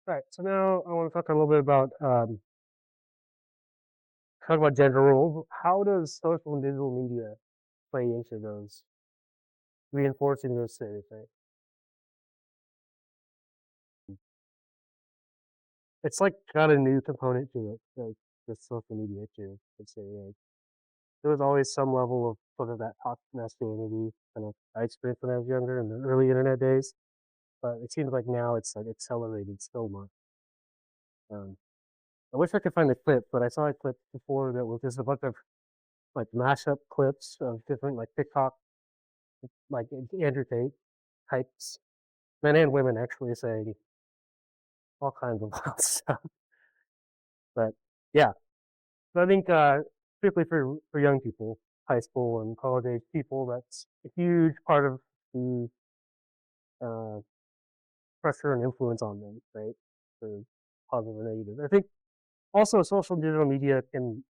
Right. So now I want to talk a little bit about talk about gender roles. How does social and digital media play into those, reinforcing those stereotypes? It's like got a new component to it, like with social media too. I'd say like, there was always some level of sort of that toxic masculinity kind of I experienced when I was younger in the early internet days, but it seems like now it's like accelerated so much. Um, I wish I could find a clip, but I saw a clip before that was just a bunch of like mashup clips of different like TikTok, like Andrew Tate types, men and women actually saying all kinds of wild stuff. But yeah, so I think particularly for young people, high school and college age people, that's a huge part of the uh, pressure and influence on them, right? For positive or negative. I think also social digital media can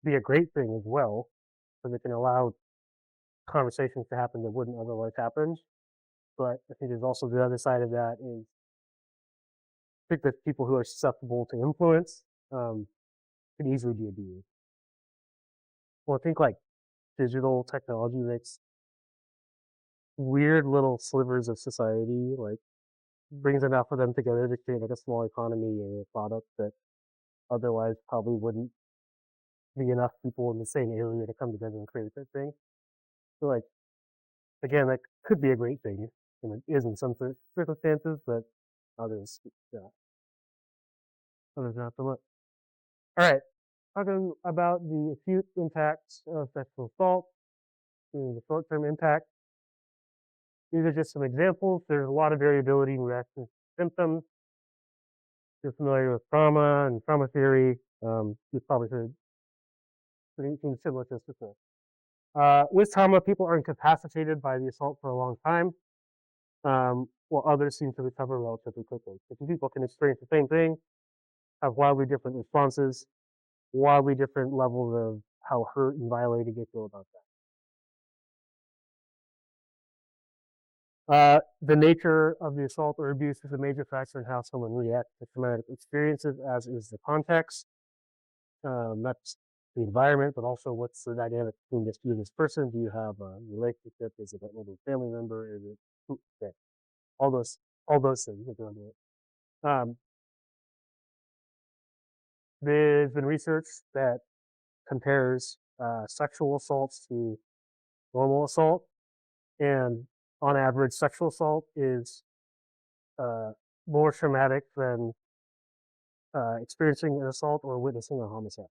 be a great thing as well, because it can allow conversations to happen that wouldn't otherwise happen. But I think there's also the other side of that is I think that people who are susceptible to influence um, can easily be abused. Well, I think like digital technology makes weird little slivers of society, like brings enough of them together to create like a small economy or a product that otherwise probably wouldn't be enough people in the same area to come together and create that thing. So like again, that could be a great thing, and it is in some circumstances, but others, yeah, others not so much. All right, talking about the acute impacts of sexual assault, the short-term impact. These are just some examples. There's a lot of variability in reactions to symptoms. If you're familiar with trauma and trauma theory, you've probably heard anything similar to this before. With trauma, people are incapacitated by the assault for a long time, while others seem to recover relatively quickly. So two people can experience the same thing, have wildly different responses, wildly different levels of how hurt and violated they feel about that. The nature of the assault or abuse is a major factor in how someone reacts to traumatic experiences, as is the context. Not just the environment, but also what's the dynamic between you and this person. Do you have a relationship? Is it an older family member? Is it okay. all those all those things that go into it. Um, there's been research that compares sexual assaults to normal assault, and on average, sexual assault is uh, more traumatic than experiencing an assault or witnessing a homicide.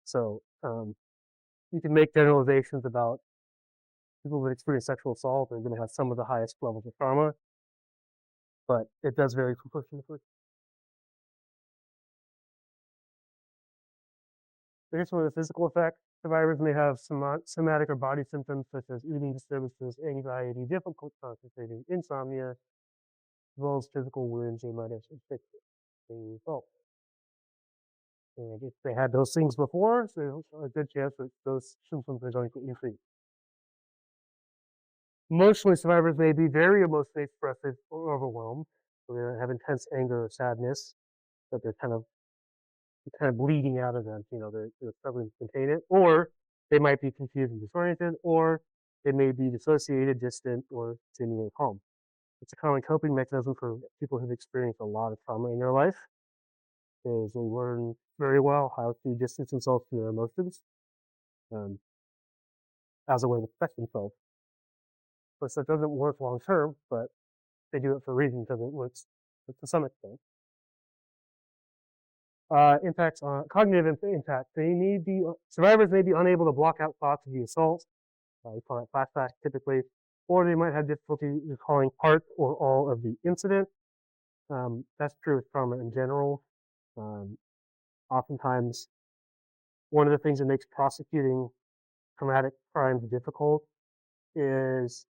So you can make generalizations about people that experience sexual assault are going to have some of the highest levels of trauma, but it does vary from person to person. Here's some of the physical effects. Survivors may have somatic or body symptoms such as eating disturbances, anxiety, difficult concentrating, insomnia, as well as physical wounds they might have inflicted as a result. And if they had those things before, so there's a good chance that those symptoms are going to increase. Emotionally, survivors may be very emotionally expressive or overwhelmed. So they have intense anger or sadness that they're kind of bleeding out of them. They're struggling to contain it, or they might be confused and disoriented, or they may be dissociated, distant, or seemingly calm. It's a common coping mechanism for people who've experienced a lot of trauma in their life, because they learn very well how to distance themselves from their emotions um, as a way to protect themselves. Of course, that doesn't work long term, but they do it for a reason because it works to some extent. Impacts on cognitive impact. Survivors may be unable to block out thoughts of the assault. We call it flashback typically, or they might have difficulty recalling part or all of the incident. That's true with trauma in general. Um, Oftentimes, one of the things that makes prosecuting traumatic crimes difficult is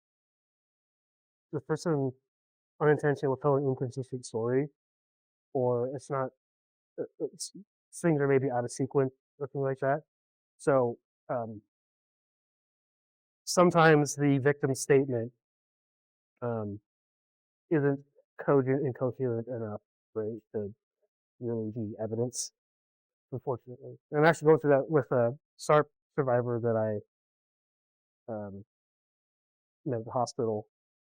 the person unintentionally will tell an inconsistent story, or it's not, it's, things are maybe out of sequence, or something like that. So um, sometimes the victim's statement um, isn't cogent and coherent enough, right, to really be evidence, unfortunately. And I'm actually going through that with a SARP survivor that I met at the hospital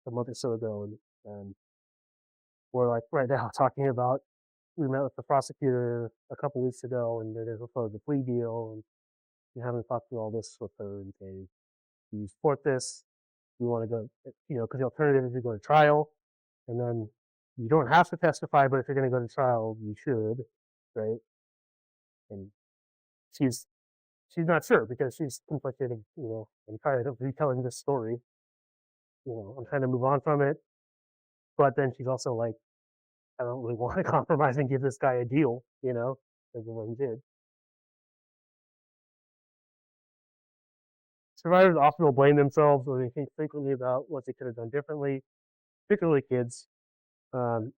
a month or so ago, and we're like right now talking about. We met with the prosecutor a couple weeks ago, and they proposed a plea deal, and we haven't talked through all this with her. And say, do you support this? We want to go, because the alternative is to go to trial, and then you don't have to testify, but if you're going to go to trial, you should, right? And she's she's not sure because she's conflicted, and tired of retelling this story. I'm trying to move on from it, but then she's also like, I don't really want to compromise and give this guy a deal, as the way he did. Survivors often will blame themselves or they think frequently about what they could have done differently, particularly kids. Um,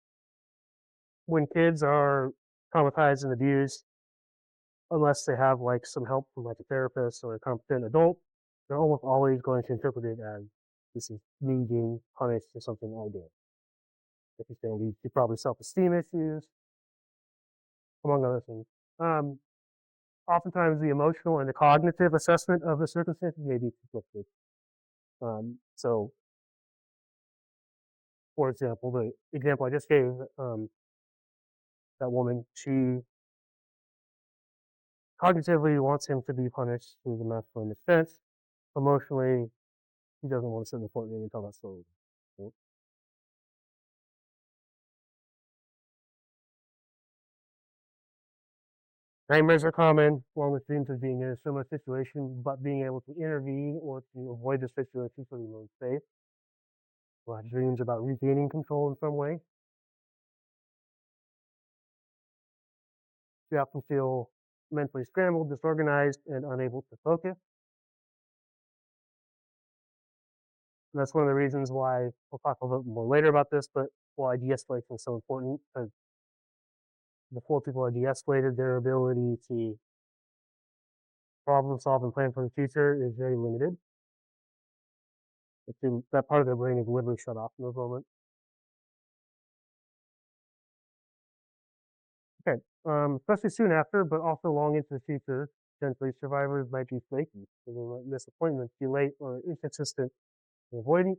when kids are traumatized and abused, unless they have like some help from like a therapist or a competent adult, they're almost always going to interpret it as this is me being punished for something I did. If you say leads to probably self-esteem issues, among other things. Um, Oftentimes, the emotional and the cognitive assessment of the circumstances may be conflicted. So, for example, the example I just gave, that woman, she cognitively wants him to be punished through the masculine defense. Emotionally, he doesn't want to sit in the courtroom and tell that story. Right? Nightmares are common, along with dreams of being in a similar situation, but being able to intervene or to avoid the situation so you remain safe. We'll have dreams about regaining control in some way. We often feel mentally scrambled, disorganized, and unable to focus. And that's one of the reasons why we'll talk a little bit more later about this, but why de-escalation is so important, because before people are de-escalated, their ability to problem solve and plan for the future is very limited. That part of their brain is literally shut off in those moments. Okay, especially soon after, but also long into the future, potentially survivors might be flaky, so they might miss appointments, be late, or inconsistent in avoiding.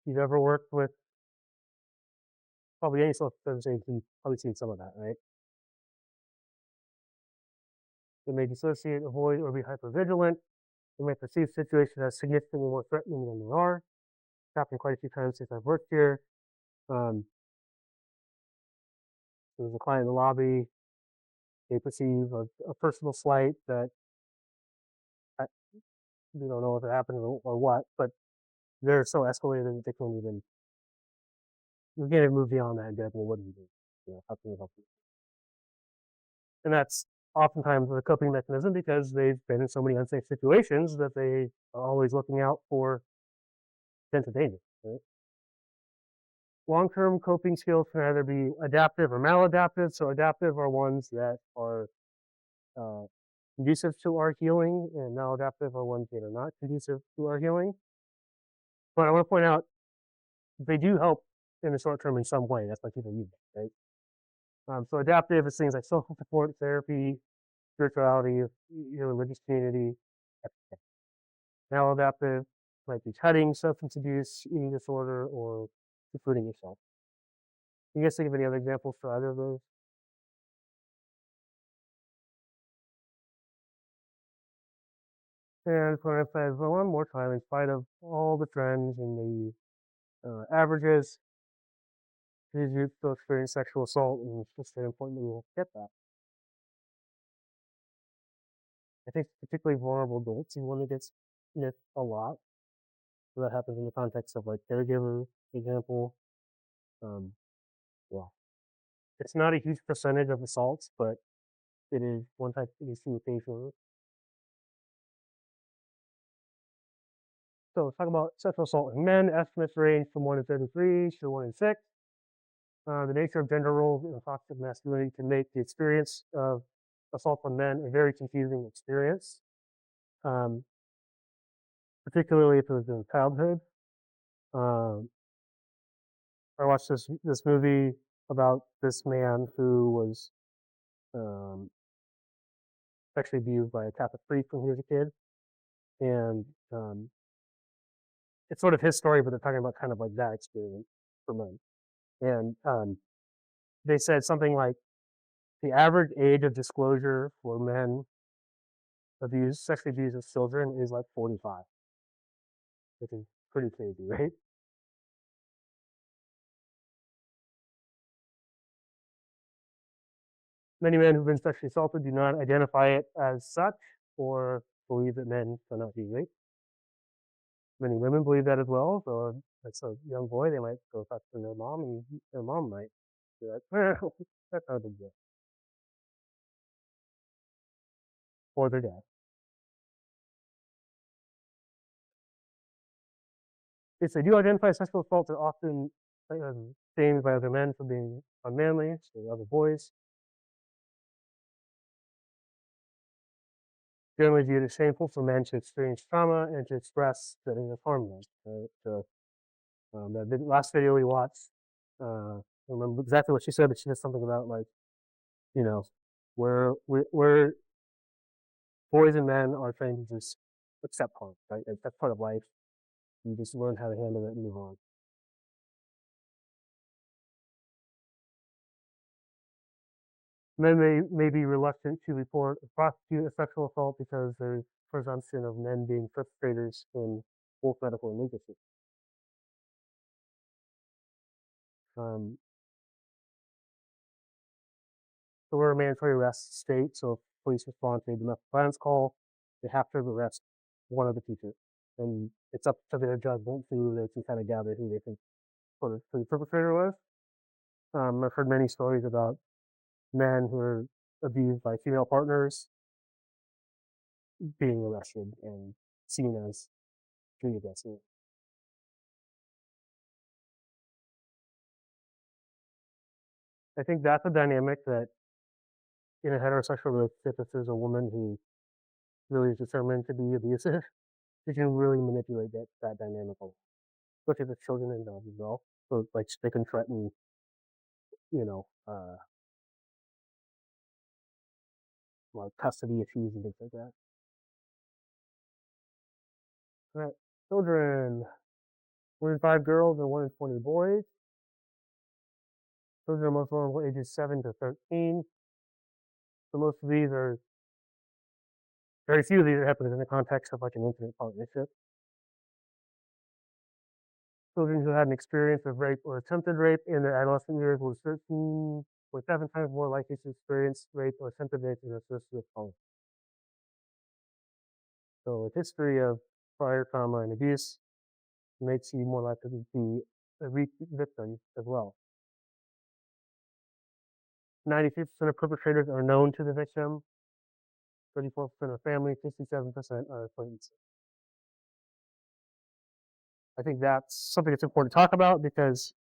If you've ever worked with probably any sort of organization, you've probably seen some of that, right? They may dissociate, avoid, or be hypervigilant. They may perceive situations as significantly more threatening than they are. It's happened quite a few times since I've worked here. Um, there was a client in the lobby. They perceive a personal slight that we don't know if it happened or what, but they're so escalated that they can't even we can't even move beyond that and be like, well, what do you do? How can we help you? And that's oftentimes a coping mechanism because they've been in so many unsafe situations that they are always looking out for potential danger. Right? Long-term coping skills can either be adaptive or maladaptive. So adaptive are ones that are uh, conducive to our healing, and maladaptive are ones that are not conducive to our healing. But I want to point out they do help in the short term in some way. That's why people use it, right? So adaptive is things like social support, therapy, spirituality, your religious community. Maladaptive might be cutting, substance abuse, eating disorder, or secluding yourself. Can you guys think of any other examples for either of those? And for emphasize one more time, in spite of all the trends and the averages, these groups still experience sexual assault, and it's just very important that we get that. I think particularly vulnerable adults is one that gets missed a lot. So that happens in the context of like caregiver example. Um, well, it's not a huge percentage of assaults, but it is one type that you see occasionally. So let's talk about sexual assault in men. Estimates range from 1 in 33 to 1 in 6. The nature of gender roles and toxic masculinity can make the experience of assault on men a very confusing experience, um, particularly if it was in childhood. Um, I watched this movie about this man who was um, sexually abused by a Catholic priest when he was a kid, and um, it's sort of his story, but they're talking about kind of like that experience for men. And they said something like the average age of disclosure for men sexually abused as children is like 45, which is pretty crazy, right? Many men who've been sexually assaulted do not identify it as such or believe that men cannot be raped. Many women believe that as well. So as a young boy, they might go talk to their mom, and their mom might be like, well, that's not a big deal. Or their dad. If they do identify sexual assaults, they're often shamed by other men for being unmanly, so other boys. Generally viewed as shameful for men to experience trauma and to express that it has harmed them. The last video we watched, I don't remember exactly what she said, but she said something about like, you know, where boys and men are trained to just accept harm, right? That's part of life. You just learn how to handle it and move on. Men may be reluctant to report or prosecute a sexual assault because there's presumption of men being perpetrators in both medical and legal systems. Um, so we're a mandatory arrest state, so if police respond to a domestic violence call, they have to arrest one of the teachers. And it's up to their judgment to they can kind of gather who they think who the perpetrator was. I've heard many stories about men who are abused by female partners being arrested and seen as doing against it. I think that's a dynamic that in a heterosexual relationship, if there's a woman who really is determined to be abusive, she can really manipulate that dynamic a lot, especially with children involved as well. So like they can threaten, you know, like custody issues and things like that. All right, children. 1 in 5 girls and 1 in 20 boys. Children are most vulnerable ages 7 to 13. So most of these are very few of these are happening in the context of like an intimate partnership. Children who had an experience of rape or attempted rape in their adolescent years were 13.7 times more likely to experience rape or attempted rape in their first year of college. So a history of prior trauma and abuse makes you more likely to be a repeat victim as well. 93% of perpetrators are known to the victim, 34% are family, 57% are acquaintances. I think that's something that's important to talk about because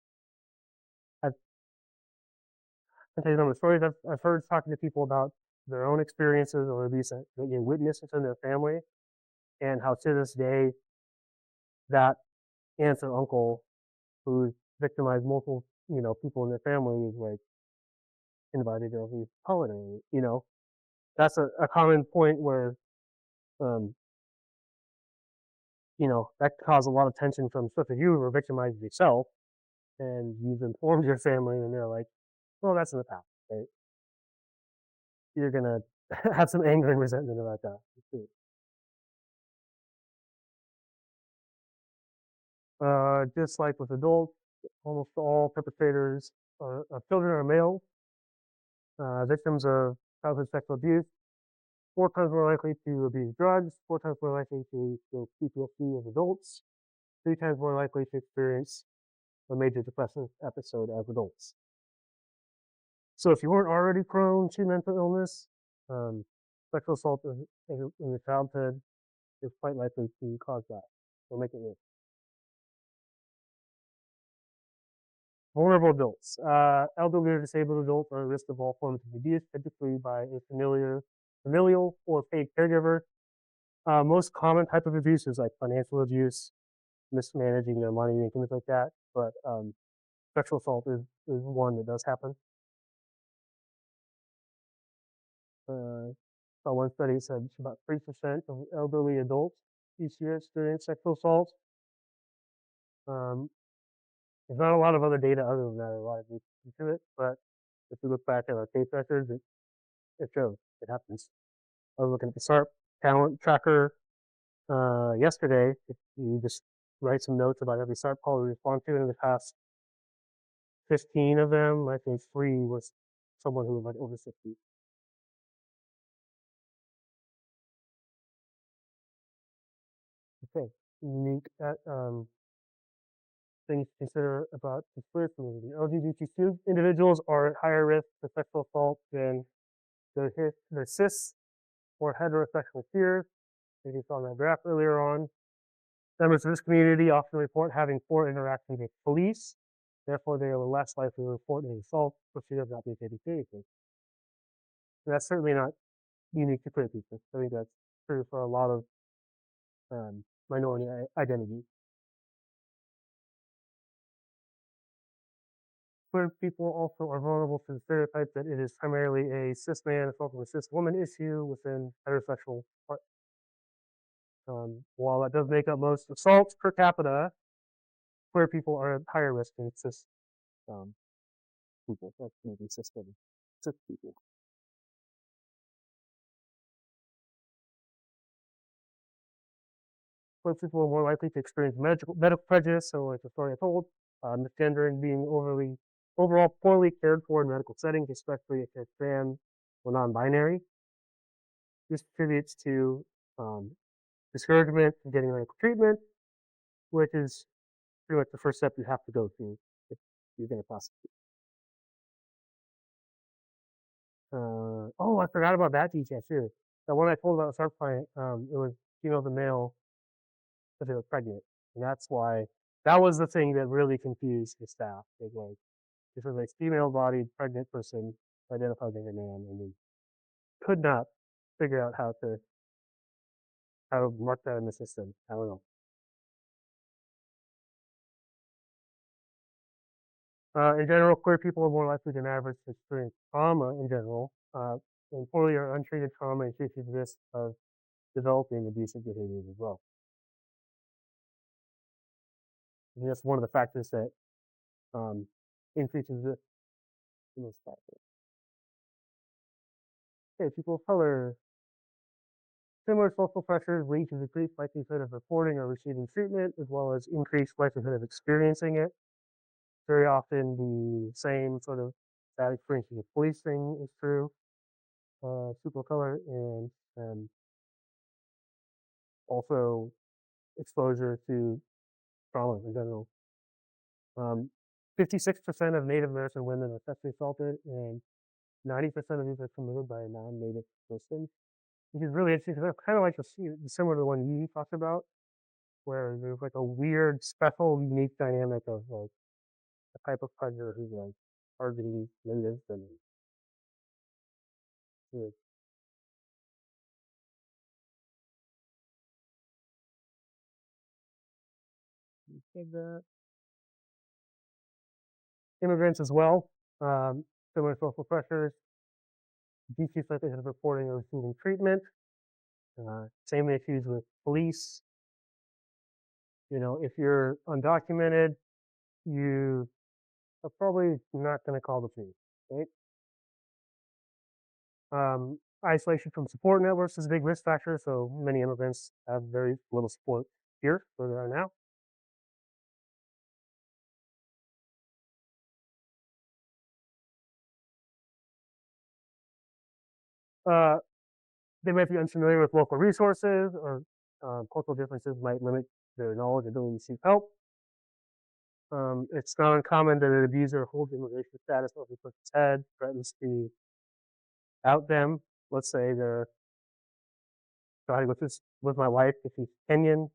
I've I can tell you a number of stories I've heard talking to people about their own experiences or abuse that they witnessed within their family, and how to this day that aunt or uncle who's victimized multiple people in their family is like invited to every holiday. That's a common point where um, that caused a lot of tension from stuff that you were victimized yourself and you've informed your family and they're like, well, that's in the past, right? You're gonna have some anger and resentment about that. Just like with adults, almost all perpetrators of children are male. Victims of childhood sexual abuse, 4 times more likely to abuse drugs, 4 times more likely to feel PTSD as adults, 3 times more likely to experience a major depressive episode as adults. So if you weren't already prone to mental illness, um, sexual assault in your childhood is quite likely to cause that or make it worse. Vulnerable adults. Elderly or disabled adults are at risk of all forms of abuse, typically by a familial or paid caregiver. Most common type of abuse is like financial abuse, mismanaging their money and things like that. But sexual assault is one that does happen. Saw one study said about 3% of elderly adults each year experience sexual assault. Um, there's not a lot of other data other than that, a lot of into it, but if you look back at our case records, it shows it happens. I was looking at the SARP talent tracker yesterday. If you just write some notes about every SARP call we respond to, and in the past 15 of them, I think 3 was someone who was like over 60. Okay, unique things to consider about the queer community. LGBTQ individuals are at higher risk for sexual assault than their cis or heterosexual peers. As you saw in that graph earlier on, members of this community often report having poor interactions with police. Therefore, they are less likely to report an assault if she does not be taken seriously. And that's certainly not unique to queer people. I think that's true for a lot of minority identities. Queer people also are vulnerable to the stereotype that it is primarily a cis man assaulting a cis woman issue within heterosexual. While that does make up most assaults per capita, queer people are at higher risk than cis um, people. That's maybe cis women, cis people. Queer people are more likely to experience medical prejudice. So, like the story I told, misgendering being overall poorly cared for in medical settings, especially if it's trans or non-binary. This contributes to um, discouragement in getting medical treatment, which is pretty much the first step you have to go through if you're going to prosecute. Oh, I forgot about that detail too. The one I told about the SARP client, it was female to male, but they were pregnant, and that's why that was the thing that really confused the staff. It was this was a female-bodied pregnant person identified as a man, and they could not figure out how to mark that in the system. I don't know. In general, queer people are more likely than average to experience trauma in general, and poorly or untreated trauma increases the risk of developing abusive behaviors as well. And that's one of the factors that um, increases the risk factor. Okay, people of color. Similar social pressures lead to decreased likelihood of reporting or receiving treatment, as well as increased likelihood of experiencing it. Very often, the same sort of bad experiences with policing is true. People of color, and also exposure to trauma in general. 56% of Native American women are sexually assaulted, and 90% of these are committed by a non-Native person, which is really interesting because I kind of like to see similar to the one you talked about, where there's like a weird, special, unique dynamic of like a type of predator who's like targeting natives and like, that. Immigrants as well. Similar social pressures, decreased likelihood of reporting or receiving treatment. Same issues with police. You know, if you're undocumented, you are probably not going to call the police, right? Isolation from support networks is a big risk factor, so many immigrants have very little support here where they are now. Uh, they might be unfamiliar with local resources, or cultural differences might limit their knowledge and ability to seek help. It's not uncommon that an abuser holds immigration status over the person's head, threatens to out them. Let's say they're trying to go through with my wife if she's Kenyan.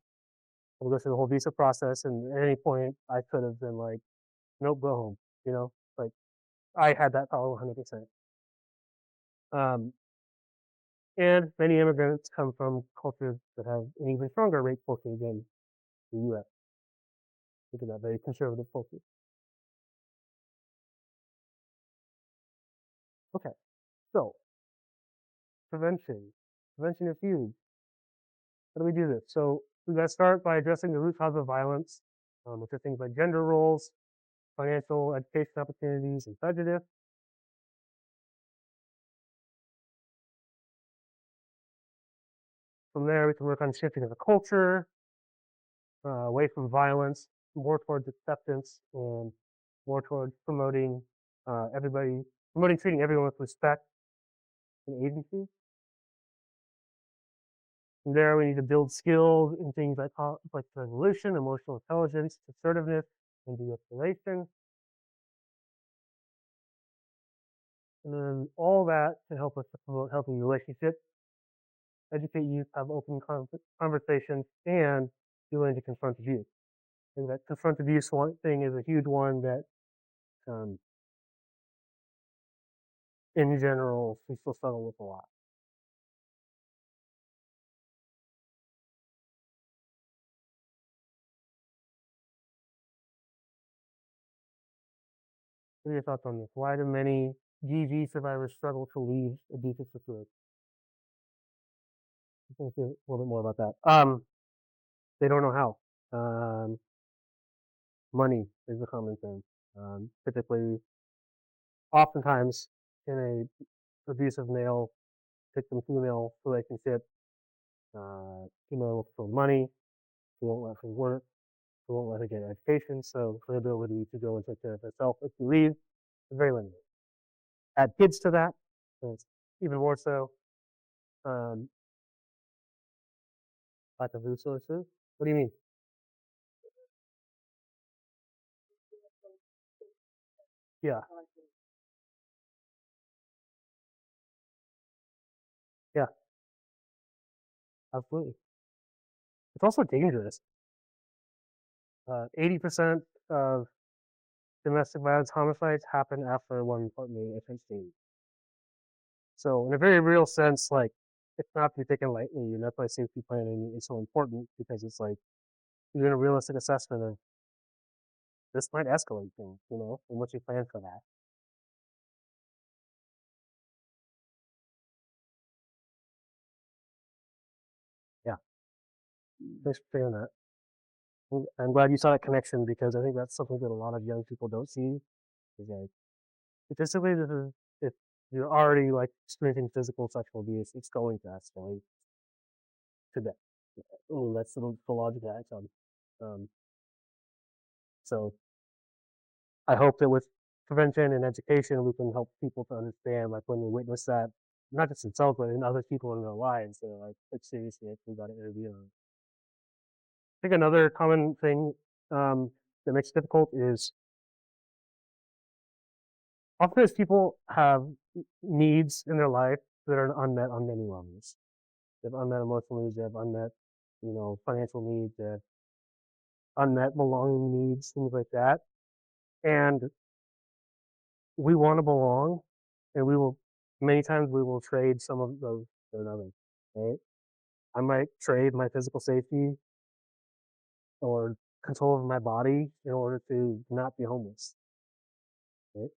We'll go through the whole visa process, and at any point, I could have been like, "Nope, go home." You know, like I had that power 100%. Um, and many immigrants come from cultures that have an even stronger rape culture than the U.S. Look at that very conservative culture. Okay, so prevention. Prevention is huge. How do we do this? So we got to start by addressing the root cause of violence, which are things like gender roles, financial education opportunities, and prejudice. From there, we can work on shifting the culture away from violence, more towards acceptance, and more towards promoting promoting treating everyone with respect and agency. From there, we need to build skills in things like conflict resolution, emotional intelligence, assertiveness, and de-escalation. And then all that can help us to promote healthy relationships, educate youth, have open conversations, and be willing to confront abuse. I think that confront abuse thing is a huge one that, um, in general, we still struggle with a lot. What are your thoughts on this? Why do many GV survivors struggle to leave abusive situations? I think a little bit more about that. They don't know how. Money is a common thing. Typically, oftentimes, in a abusive male victim female relationship, female looks for money, she won't let her work, she won't let her get an education, so her ability to go and take care of herself if she leaves is very limited. Add kids to that, so it's even more so. Um, Lack of resources. What do you mean? Yeah, yeah, absolutely. It's also dangerous. 80% of domestic violence homicides happen after one partner is 18. So in a very real sense, like it's not to be taken lightly, and that's why safety planning is so important because it's like you're doing a realistic assessment of this might escalate things, and what you plan for that. Yeah, thanks for saying that. I'm glad you saw that connection because I think that's something that a lot of young people don't see. Is like statistically, this is if you're already like experiencing physical sexual abuse, it's going to escalate to that. I mean, that's the logic that acts on. So I hope that with prevention and education, we can help people to understand, like when they witness that, not just themselves, but in other people in their lives, they're like seriously, we got to intervene on it. I think another common thing that makes it difficult is often as people have needs in their life that are unmet on many levels. They have unmet emotional needs, they have unmet, financial needs, they have unmet belonging needs, things like that. And we want to belong, and we will many times we will trade some of those for another. Right? I might trade my physical safety or control of my body in order to not be homeless. Right?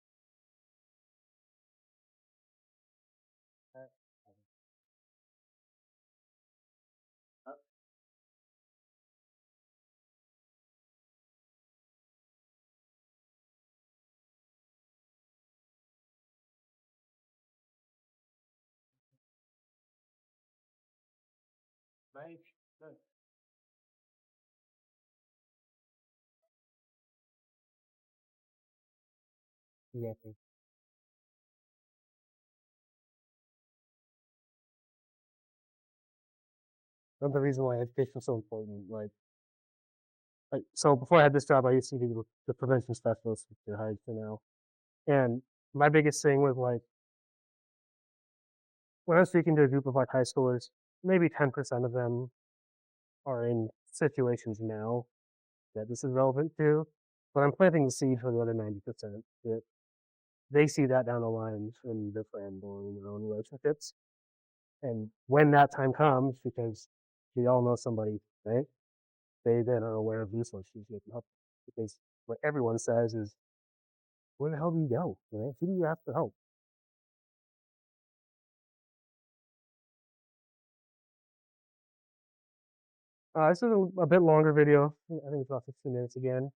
Right. Right. Exactly. Another reason why education is so important. So before I had this job, I used to be the prevention specialist with the hired for now. And my biggest thing was like when I was speaking to a group of like high schoolers, maybe 10% of them are in situations now that this is relevant to, but I'm planting the seed for the other 90% that they see that down the line in their friend or in their own relationships. And when that time comes, because we all know somebody, right? They then are aware of resources they can help. Because what everyone says is, where the hell do you go? Right? Who do you ask for help? This is a bit longer video. I think it's about 15 minutes again.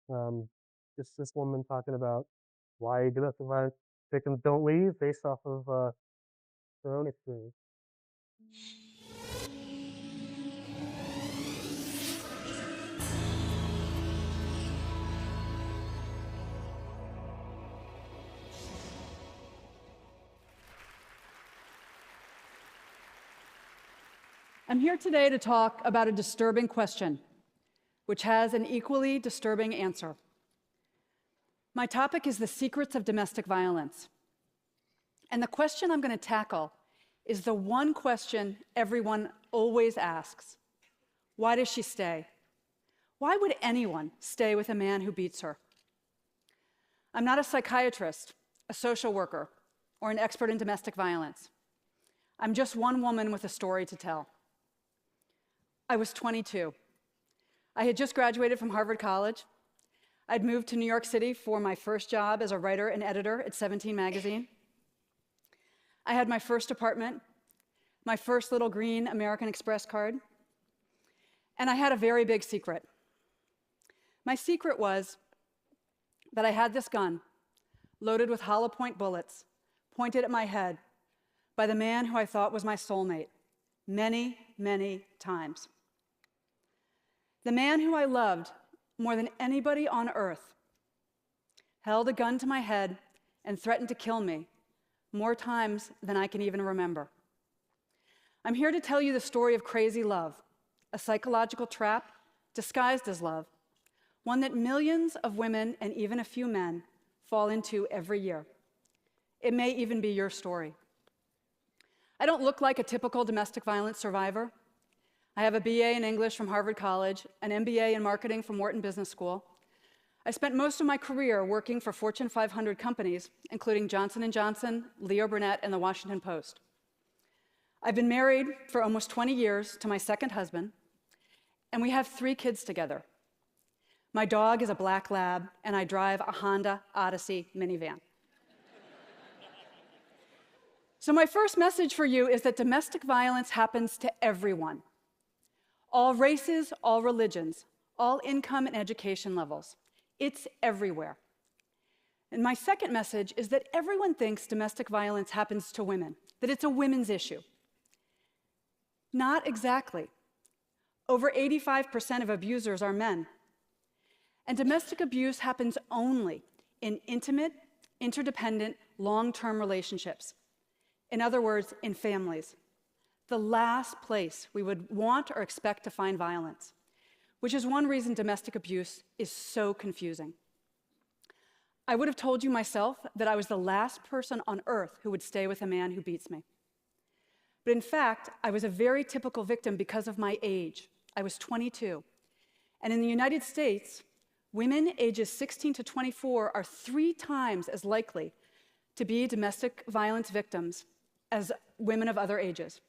Um, just this woman talking about why domestic violence victims don't leave based off of their own experience. I'm here today to talk about a disturbing question, which has an equally disturbing answer. My topic is the secrets of domestic violence. And the question I'm going to tackle is the one question everyone always asks. Why does she stay? Why would anyone stay with a man who beats her? I'm not a psychiatrist, a social worker, or an expert in domestic violence. I'm just one woman with a story to tell. I was 22. I had just graduated from Harvard College. I'd moved to New York City for my first job as a writer and editor at 17 magazine. I had my first apartment, my first little green American Express card, and I had a very big secret. My secret was that I had this gun loaded with hollow point bullets pointed at my head by the man who I thought was my soulmate many, many times. The man who I loved more than anybody on earth held a gun to my head and threatened to kill me more times than I can even remember. I'm here to tell you the story of crazy love, a psychological trap disguised as love, one that millions of women and even a few men fall into every year. It may even be your story. I don't look like a typical domestic violence survivor. I have a BA in English from Harvard College, an MBA in marketing from Wharton Business School. I spent most of my career working for Fortune 500 companies, including Johnson & Johnson, Leo Burnett, and the Washington Post. I've been married for almost 20 years to my second husband, and we have 3 kids together. My dog is a black lab, and I drive a Honda Odyssey minivan. So my first message for you is that domestic violence happens to everyone. All races, all religions, all income and education levels. It's everywhere. And my second message is that everyone thinks domestic violence happens to women, that it's a women's issue. Not exactly. Over 85% of abusers are men. And domestic abuse happens only in intimate, interdependent, long-term relationships. In other words, in families. The last place we would want or expect to find violence, which is one reason domestic abuse is so confusing. I would have told you myself that I was the last person on earth who would stay with a man who beats me. But in fact, I was a very typical victim because of my age. I was 22. And in the United States, women ages 16 to 24 are 3 times as likely to be domestic violence victims as women of other ages.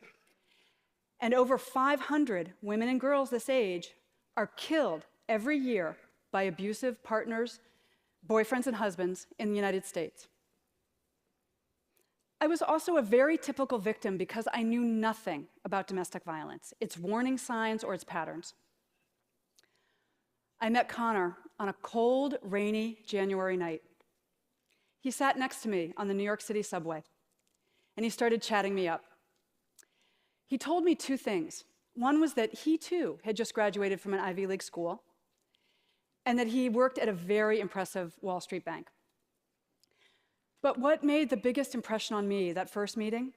And over 500 women and girls this age are killed every year by abusive partners, boyfriends and husbands in the United States. I was also a very typical victim because I knew nothing about domestic violence, its warning signs or its patterns. I met Connor on a cold, rainy January night. He sat next to me on the New York City subway, and he started chatting me up. He told me 2 things. One was that he, too, had just graduated from an Ivy League school, and that he worked at a very impressive Wall Street bank. But what made the biggest impression on me that first meeting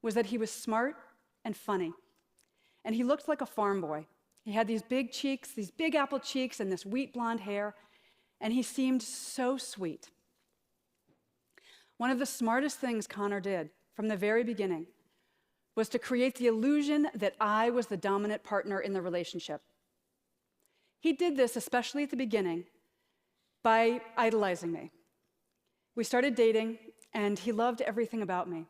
was that he was smart and funny, and he looked like a farm boy. He had these big cheeks, these big apple cheeks, and this wheat blonde hair, and he seemed so sweet. One of the smartest things Connor did from the very beginning was to create the illusion that I was the dominant partner in the relationship. He did this, especially at the beginning, by idolizing me. We started dating, and he loved everything about me.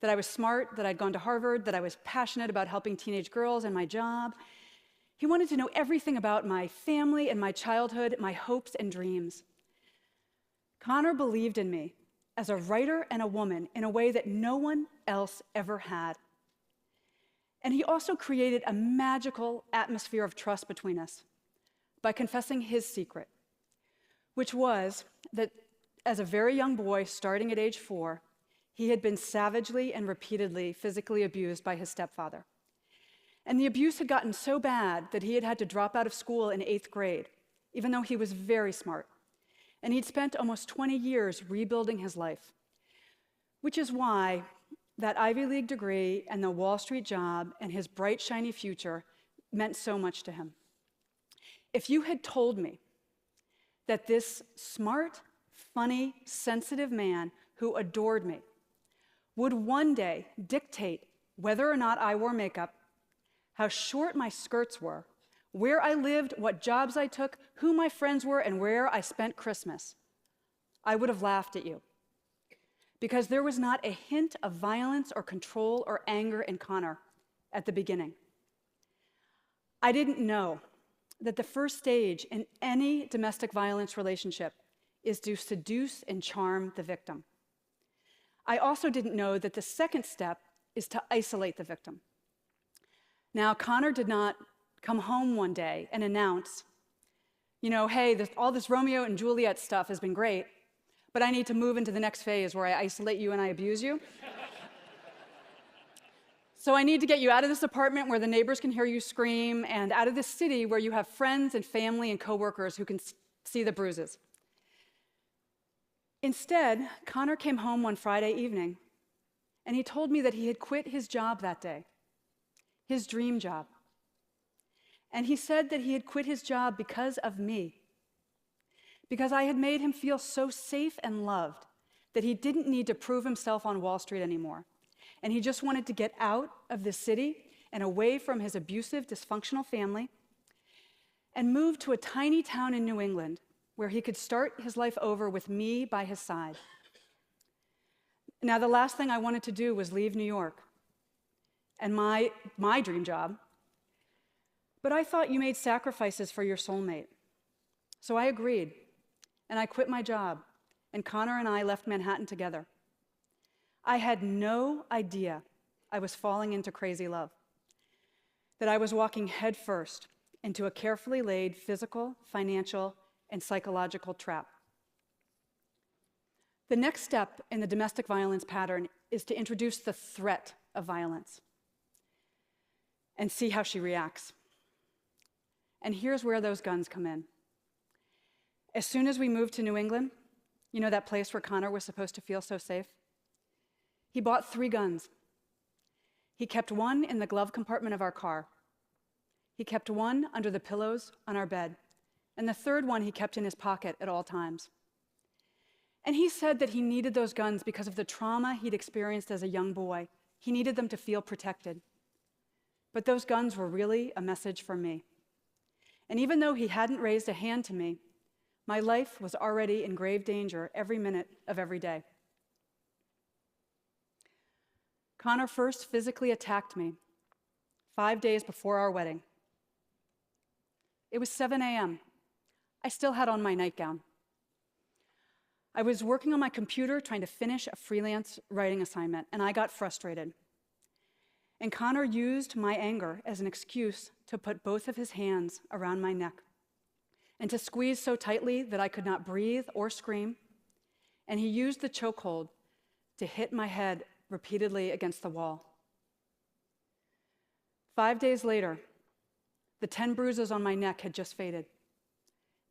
That I was smart, that I'd gone to Harvard, that I was passionate about helping teenage girls and my job. He wanted to know everything about my family and my childhood, my hopes and dreams. Connor believed in me as a writer and a woman in a way that no one else ever had. And he also created a magical atmosphere of trust between us by confessing his secret, which was that as a very young boy, starting at age 4, he had been savagely and repeatedly physically abused by his stepfather. And the abuse had gotten so bad that he had had to drop out of school in 8th grade, even though he was very smart. And he'd spent almost 20 years rebuilding his life, which is why that Ivy League degree and the Wall Street job and his bright, shiny future meant so much to him. If you had told me that this smart, funny, sensitive man who adored me would one day dictate whether or not I wore makeup, how short my skirts were, where I lived, what jobs I took, who my friends were, and where I spent Christmas, I would have laughed at you. Because there was not a hint of violence or control or anger in Connor at the beginning. I didn't know that the first stage in any domestic violence relationship is to seduce and charm the victim. I also didn't know that the second step is to isolate the victim. Now, Connor did not come home one day and announce, hey, all this Romeo and Juliet stuff has been great, but I need to move into the next phase where I isolate you and I abuse you. So I need to get you out of this apartment where the neighbors can hear you scream and out of this city where you have friends and family and coworkers who can see the bruises. Instead, Connor came home one Friday evening and he told me that he had quit his job that day, his dream job. And he said that he had quit his job because of me, because I had made him feel so safe and loved that he didn't need to prove himself on Wall Street anymore. And he just wanted to get out of the city and away from his abusive, dysfunctional family and move to a tiny town in New England where he could start his life over with me by his side. Now, the last thing I wanted to do was leave New York and my dream job. But I thought you made sacrifices for your soulmate. So I agreed, and I quit my job, and Connor and I left Manhattan together. I had no idea I was falling into crazy love, that I was walking headfirst into a carefully laid physical, financial, and psychological trap. The next step in the domestic violence pattern is to introduce the threat of violence and see how she reacts. And here's where those guns come in. As soon as we moved to New England, that place where Connor was supposed to feel so safe, he bought 3 guns. He kept one in the glove compartment of our car. He kept one under the pillows on our bed. And the third one he kept in his pocket at all times. And he said that he needed those guns because of the trauma he'd experienced as a young boy. He needed them to feel protected. But those guns were really a message for me. And even though he hadn't raised a hand to me, my life was already in grave danger every minute of every day. Connor first physically attacked me 5 days before our wedding. It was 7 a.m. I still had on my nightgown. I was working on my computer trying to finish a freelance writing assignment, and I got frustrated. And Connor used my anger as an excuse to put both of his hands around my neck and to squeeze so tightly that I could not breathe or scream. And he used the chokehold to hit my head repeatedly against the wall. 5 days later, the 10 bruises on my neck had just faded,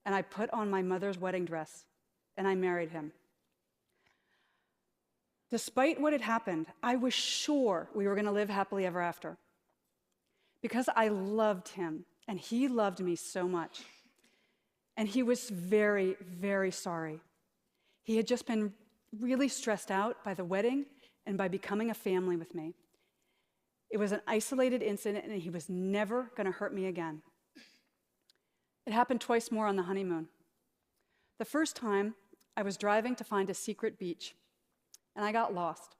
and I put on my mother's wedding dress, and I married him. Despite what had happened, I was sure we were going to live happily ever after because I loved him, and he loved me so much. And he was very, very sorry. He had just been really stressed out by the wedding and by becoming a family with me. It was an isolated incident, and he was never going to hurt me again. It happened twice more on the honeymoon. The first time, I was driving to find a secret beach, and I got lost.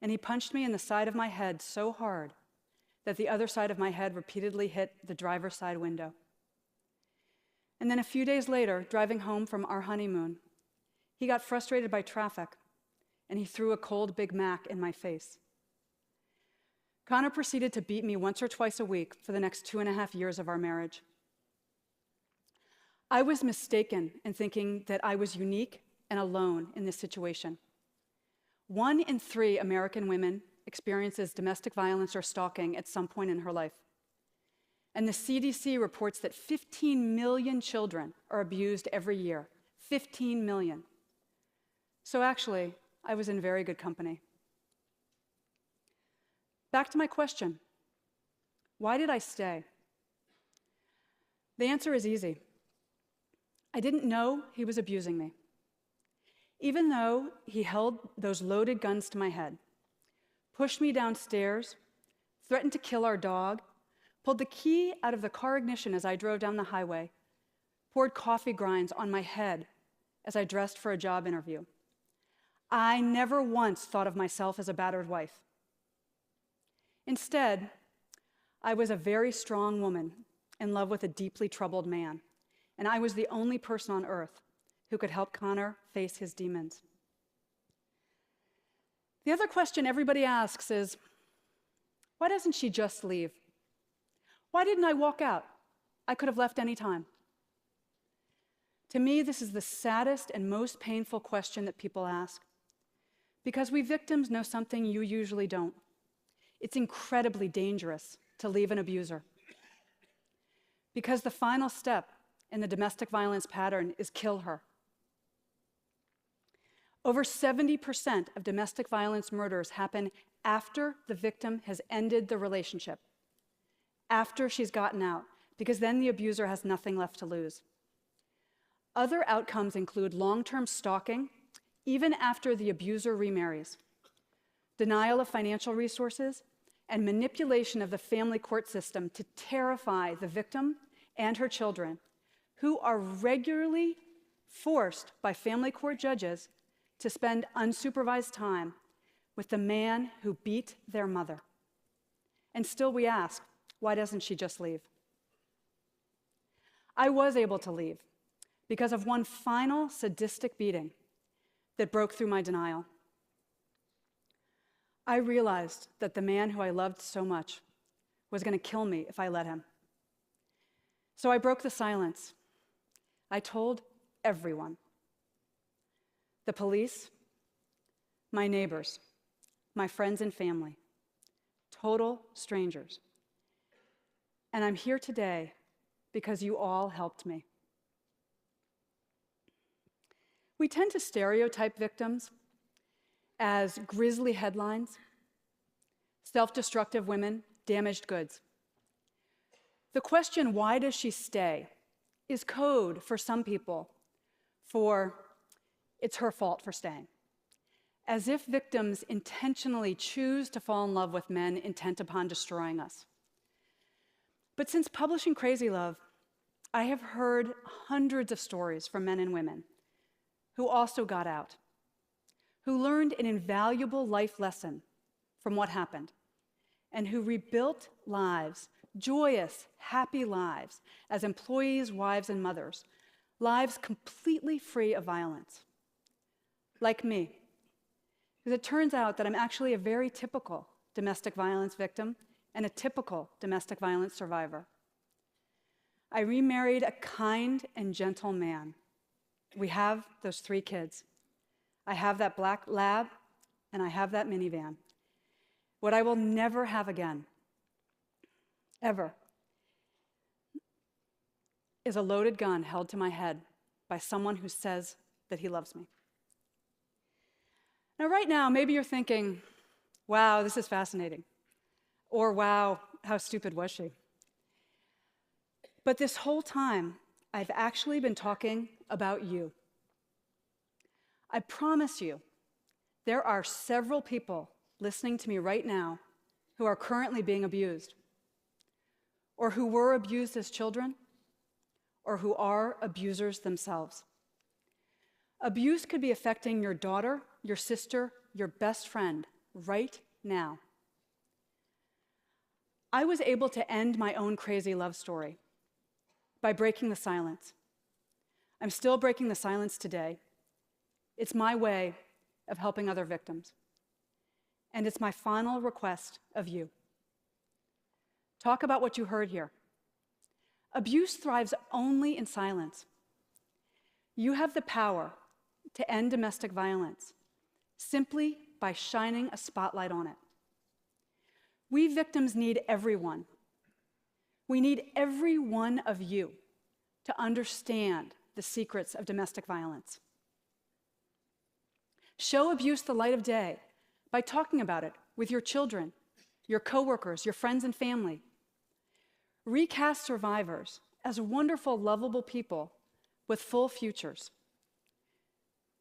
And he punched me in the side of my head so hard that the other side of my head repeatedly hit the driver's side window. And then a few days later, driving home from our honeymoon, he got frustrated by traffic, and he threw a cold Big Mac in my face. Connor proceeded to beat me once or twice a week for the next 2.5 years of our marriage. I was mistaken in thinking that I was unique and alone in this situation. 1 in 3 American women experiences domestic violence or stalking at some point in her life. And the CDC reports that 15 million children are abused every year. 15 million. So actually, I was in very good company. Back to my question. Why did I stay? The answer is easy. I didn't know he was abusing me. Even though he held those loaded guns to my head, pushed me downstairs, threatened to kill our dog, pulled the key out of the car ignition as I drove down the highway, poured coffee grinds on my head as I dressed for a job interview. I never once thought of myself as a battered wife. Instead, I was a very strong woman in love with a deeply troubled man, and I was the only person on earth who could help Connor face his demons. The other question everybody asks is, why doesn't she just leave? Why didn't I walk out? I could have left any time. To me, this is the saddest and most painful question that people ask, because we victims know something you usually don't. It's incredibly dangerous to leave an abuser, because the final step in the domestic violence pattern is kill her. Over 70% of domestic violence murders happen after the victim has ended the relationship, after she's gotten out, because then the abuser has nothing left to lose. Other outcomes include long-term stalking, even after the abuser remarries, denial of financial resources, and manipulation of the family court system to terrify the victim and her children, who are regularly forced by family court judges to spend unsupervised time with the man who beat their mother. And still we ask, why doesn't she just leave? I was able to leave because of one final sadistic beating that broke through my denial. I realized that the man who I loved so much was going to kill me if I let him. So I broke the silence. I told everyone. The police, my neighbors, my friends and family, total strangers. And I'm here today because you all helped me. We tend to stereotype victims as grisly headlines, self-destructive women, damaged goods. The question, why does she stay, is code for some people for it's her fault for staying, as if victims intentionally choose to fall in love with men intent upon destroying us. But since publishing Crazy Love, I have heard hundreds of stories from men and women who also got out, who learned an invaluable life lesson from what happened, and who rebuilt lives, joyous, happy lives, as employees, wives, and mothers, lives completely free of violence. Like me, because it turns out that I'm actually a very typical domestic violence victim and a typical domestic violence survivor. I remarried a kind and gentle man. We have those 3 kids. I have that black lab, and I have that minivan. What I will never have again, ever, is a loaded gun held to my head by someone who says that he loves me. Now, right now, maybe you're thinking, wow, this is fascinating. Or, wow, how stupid was she? But this whole time, I've actually been talking about you. I promise you, there are several people listening to me right now who are currently being abused, or who were abused as children, or who are abusers themselves. Abuse could be affecting your daughter, your sister, your best friend right now. I was able to end my own crazy love story by breaking the silence. I'm still breaking the silence today. It's my way of helping other victims. And it's my final request of you. talk about what you heard here. Abuse thrives only in silence. You have the power to end domestic violence simply by shining a spotlight on it. We victims need everyone. We need every one of you to understand the secrets of domestic violence. Show abuse the light of day by talking about it with your children, your coworkers, your friends and family. Recast survivors as wonderful, lovable people with full futures.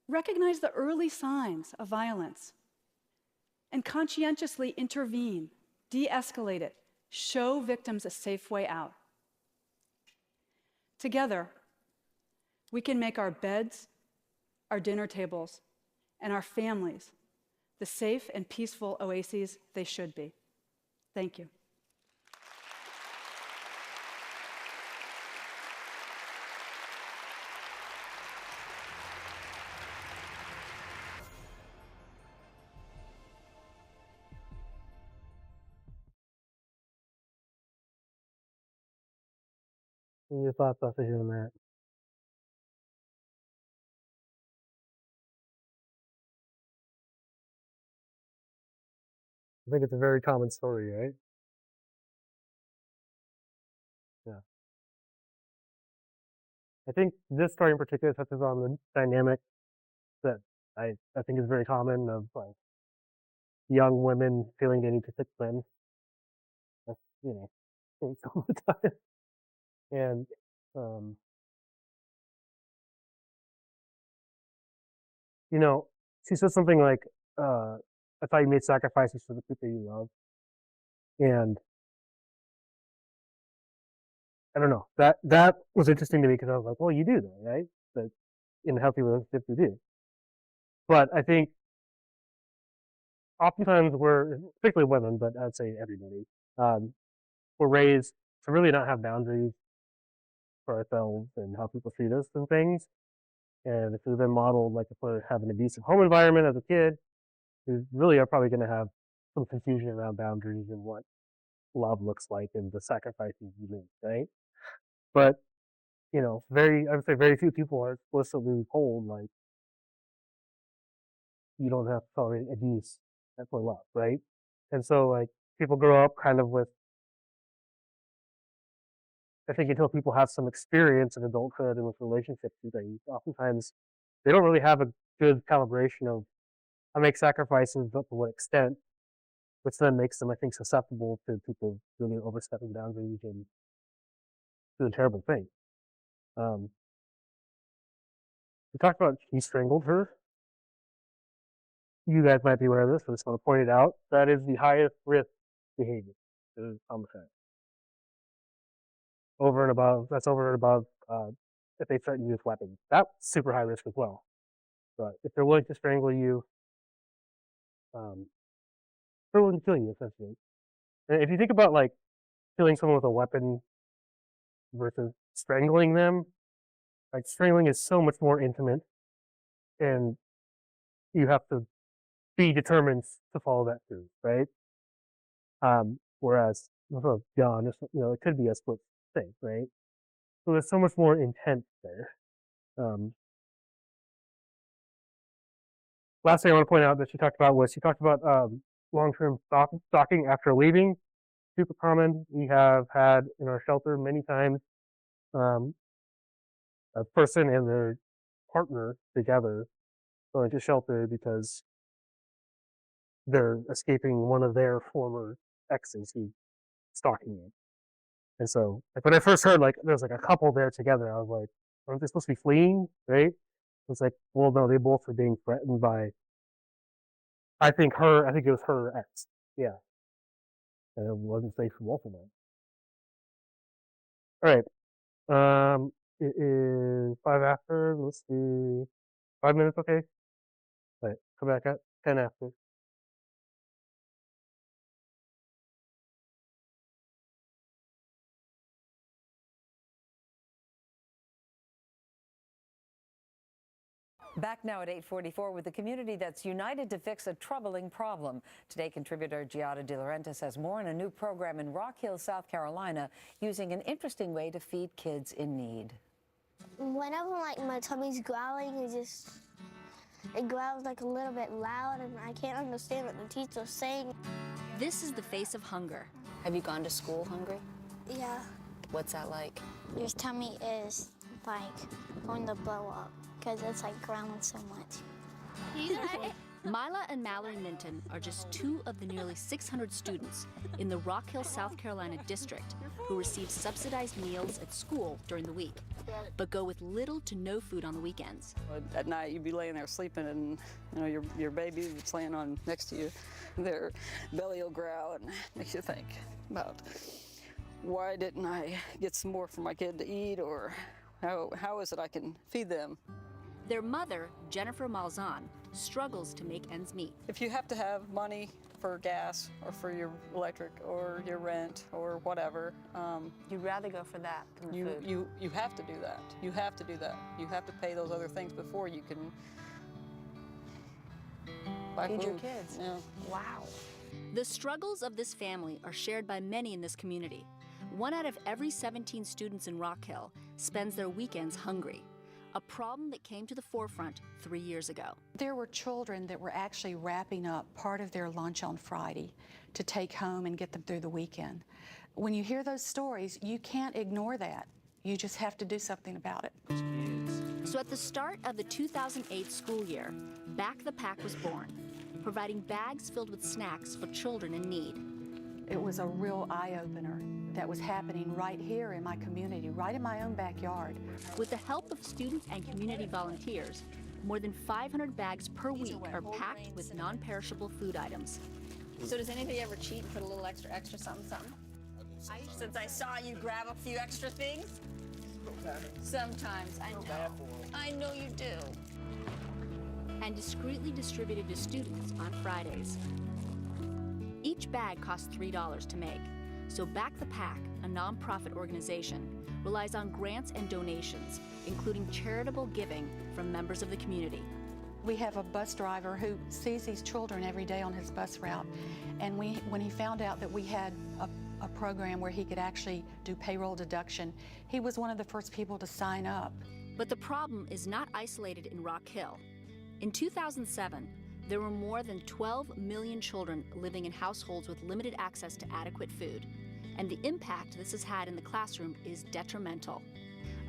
Recognize the early signs of violence and conscientiously intervene, de-escalate it, show victims a safe way out. Together, we can make our beds, our dinner tables, and our families the safe and peaceful oases they should be. Thank you. What are your thoughts after hearing that? I think it's a very common story, right? Yeah. I think this story in particular touches on the dynamic that I think is very common of like young women feeling they need to fix men. That's, things all the time. And um, you know, she said something like, I thought you made sacrifices for the people you love. And I don't know. That was interesting to me because I was like, well, you do though, right? But in a healthy relationship you do. But I think oftentimes we're, particularly women, but I'd say everybody, um, we're raised to really not have boundaries for ourselves and how people treat us and things. And if we've been modeled, like if we have an abusive home environment as a kid, we really are probably going to have some confusion around boundaries and what love looks like and the sacrifices you make, right? But I would say very few people are explicitly told like you don't have to tolerate abuse for love, right? And so like people grow up kind of with, I think until people have some experience in adulthood and with relationships and things, oftentimes they don't really have a good calibration of I make sacrifices, but to what extent, which then makes them, I think, susceptible to people really overstepping boundaries and doing terrible things. We talked about he strangled her. You guys might be aware of this, but I just want to point it out. That is the highest risk behavior. Is homicide. Over and above, that's over and above if they threaten you with weapons. That's super high risk as well. But if they're willing to strangle you, they're willing to kill you, essentially. And if you think about like killing someone with a weapon versus strangling them, like strangling is so much more intimate, and you have to be determined to follow that through, right? Whereas with a gun, it could be a split thing, right? So there's so much more intent there. Last thing I want to point out that she talked about long-term stalking after leaving. Super common. We have had in our shelter many times um, a person and their partner together going to shelter because they're escaping one of their former exes who's stalking them. And so, like when I first heard like there's like a couple there together, I was like, aren't they supposed to be fleeing, right? It's like, well, no, they both were being threatened by. I think it was her ex. Yeah, and it wasn't safe for both of them. All right. It is 5 after. Let's do 5 minutes, okay? All right, come back at 10 after. Back now at 8:44 with a community that's united to fix a troubling problem. Today, contributor Giada De Laurentiis has more on a new program in Rock Hill, South Carolina, using an interesting way to feed kids in need. Whenever my tummy's growling, it growls like a little bit loud, and I can't understand what the teacher's saying. This is the face of hunger. Have you gone to school hungry? Yeah, What's that like? your tummy is like going to blow up because it's like growling so much. Mila and Mallory Minton are just two of the nearly 600 students in the Rock Hill, South Carolina district who receive subsidized meals at school during the week, but go with little to no food on the weekends. At night, you'd be laying there sleeping, and your baby that's laying on next to you, their belly will growl, and makes you think about why didn't I get some more for my kid to eat, or how is it I can feed them? Their mother, Jennifer Malzahn, struggles to make ends meet. If you have to have money for gas or for your electric or your rent or whatever, You'd rather go for that than the food. you have to do that. You have to do that. You have to pay those other things before you can buy Feed food. your kids. Yeah. Wow. The struggles of this family are shared by many in this community. 1 out of every 17 students in Rock Hill spends their weekends hungry, a problem that came to the forefront 3 years ago. There were children that were actually wrapping up part of their lunch on Friday to take home and get them through the weekend. When you hear those stories, you can't ignore that. You just have to do something about it. So at the start of the 2008 school year, Back the Pack was born, providing bags filled with snacks for children in need. It was a real eye-opener that was happening right here in my community, right in my own backyard. With the help of students and community volunteers, more than 500 bags per week are packed with non-perishable food items. So does anybody ever cheat and put a little extra something? Since I saw you grab a few extra things? Sometimes, I know. I know you do. And discreetly distributed to students on Fridays. Each bag costs $3 to make, so Back the Pack, a nonprofit organization, relies on grants and donations, including charitable giving from members of the community. We have a bus driver who sees these children every day on his bus route, and when he found out that we had a program where he could actually do payroll deduction, he was one of the first people to sign up. But the problem is not isolated in Rock Hill. In 2007, there were more than 12 million children living in households with limited access to adequate food, and the impact this has had in the classroom is detrimental.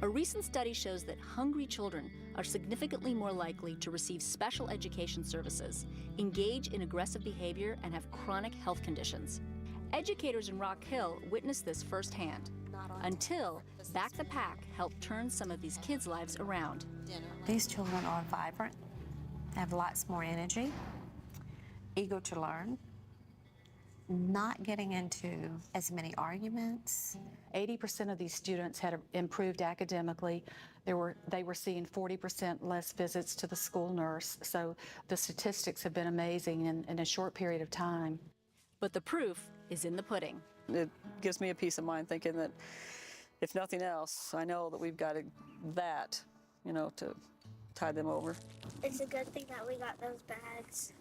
A recent study shows that hungry children are significantly more likely to receive special education services, engage in aggressive behavior, and have chronic health conditions. Educators in Rock Hill witnessed this firsthand, until Back the Pack helped turn some of these kids' lives around. These children are vibrant, have lots more energy, eager to learn, not getting into as many arguments. 80% of these students had improved academically. They were seeing 40% less visits to the school nurse. So the statistics have been amazing in a short period of time. But the proof is in the pudding. It gives me a peace of mind thinking that if nothing else, I know that we've got that, to tide them over. It's a good thing that we got those bags.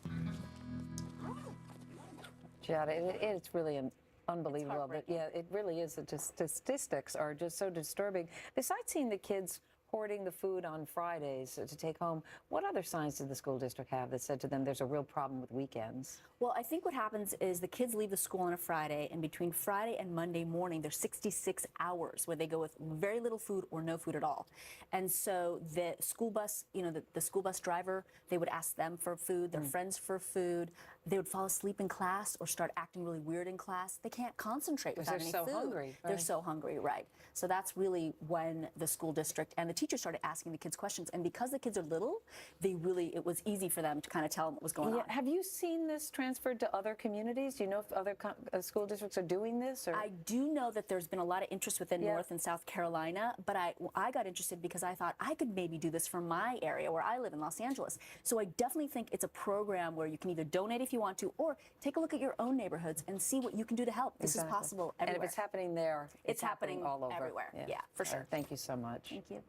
Giada, it's really unbelievable. It really is. The statistics are just so disturbing. Besides seeing the kids hoarding the food on Fridays to take home, what other signs did the school district have that said to them there's a real problem with weekends? Well, I think what happens is the kids leave the school on a Friday, and between Friday and Monday morning, there's 66 hours where they go with very little food or no food at all. And so the school bus, the school bus driver, they would ask them for food, their friends for food. They would fall asleep in class or start acting really weird in class. They can't concentrate without any food. They're so hungry. They're so hungry, right. So that's really when the school district and the teachers started asking the kids questions. And because the kids are little, it was easy for them to kind of tell them what was going on. Have you seen this transferred to other communities? Do you know if other school districts are doing this? Or? I do know that there's been a lot of interest within North and South Carolina, but I got interested because I thought I could maybe do this for my area where I live in Los Angeles. So I definitely think it's a program where you can either donate if you want to, or take a look at your own neighborhoods and see what you can do to help. This is possible everywhere. And if it's happening there, it's happening all over. Everywhere. Yeah, for sure. Thank you so much. Thank you.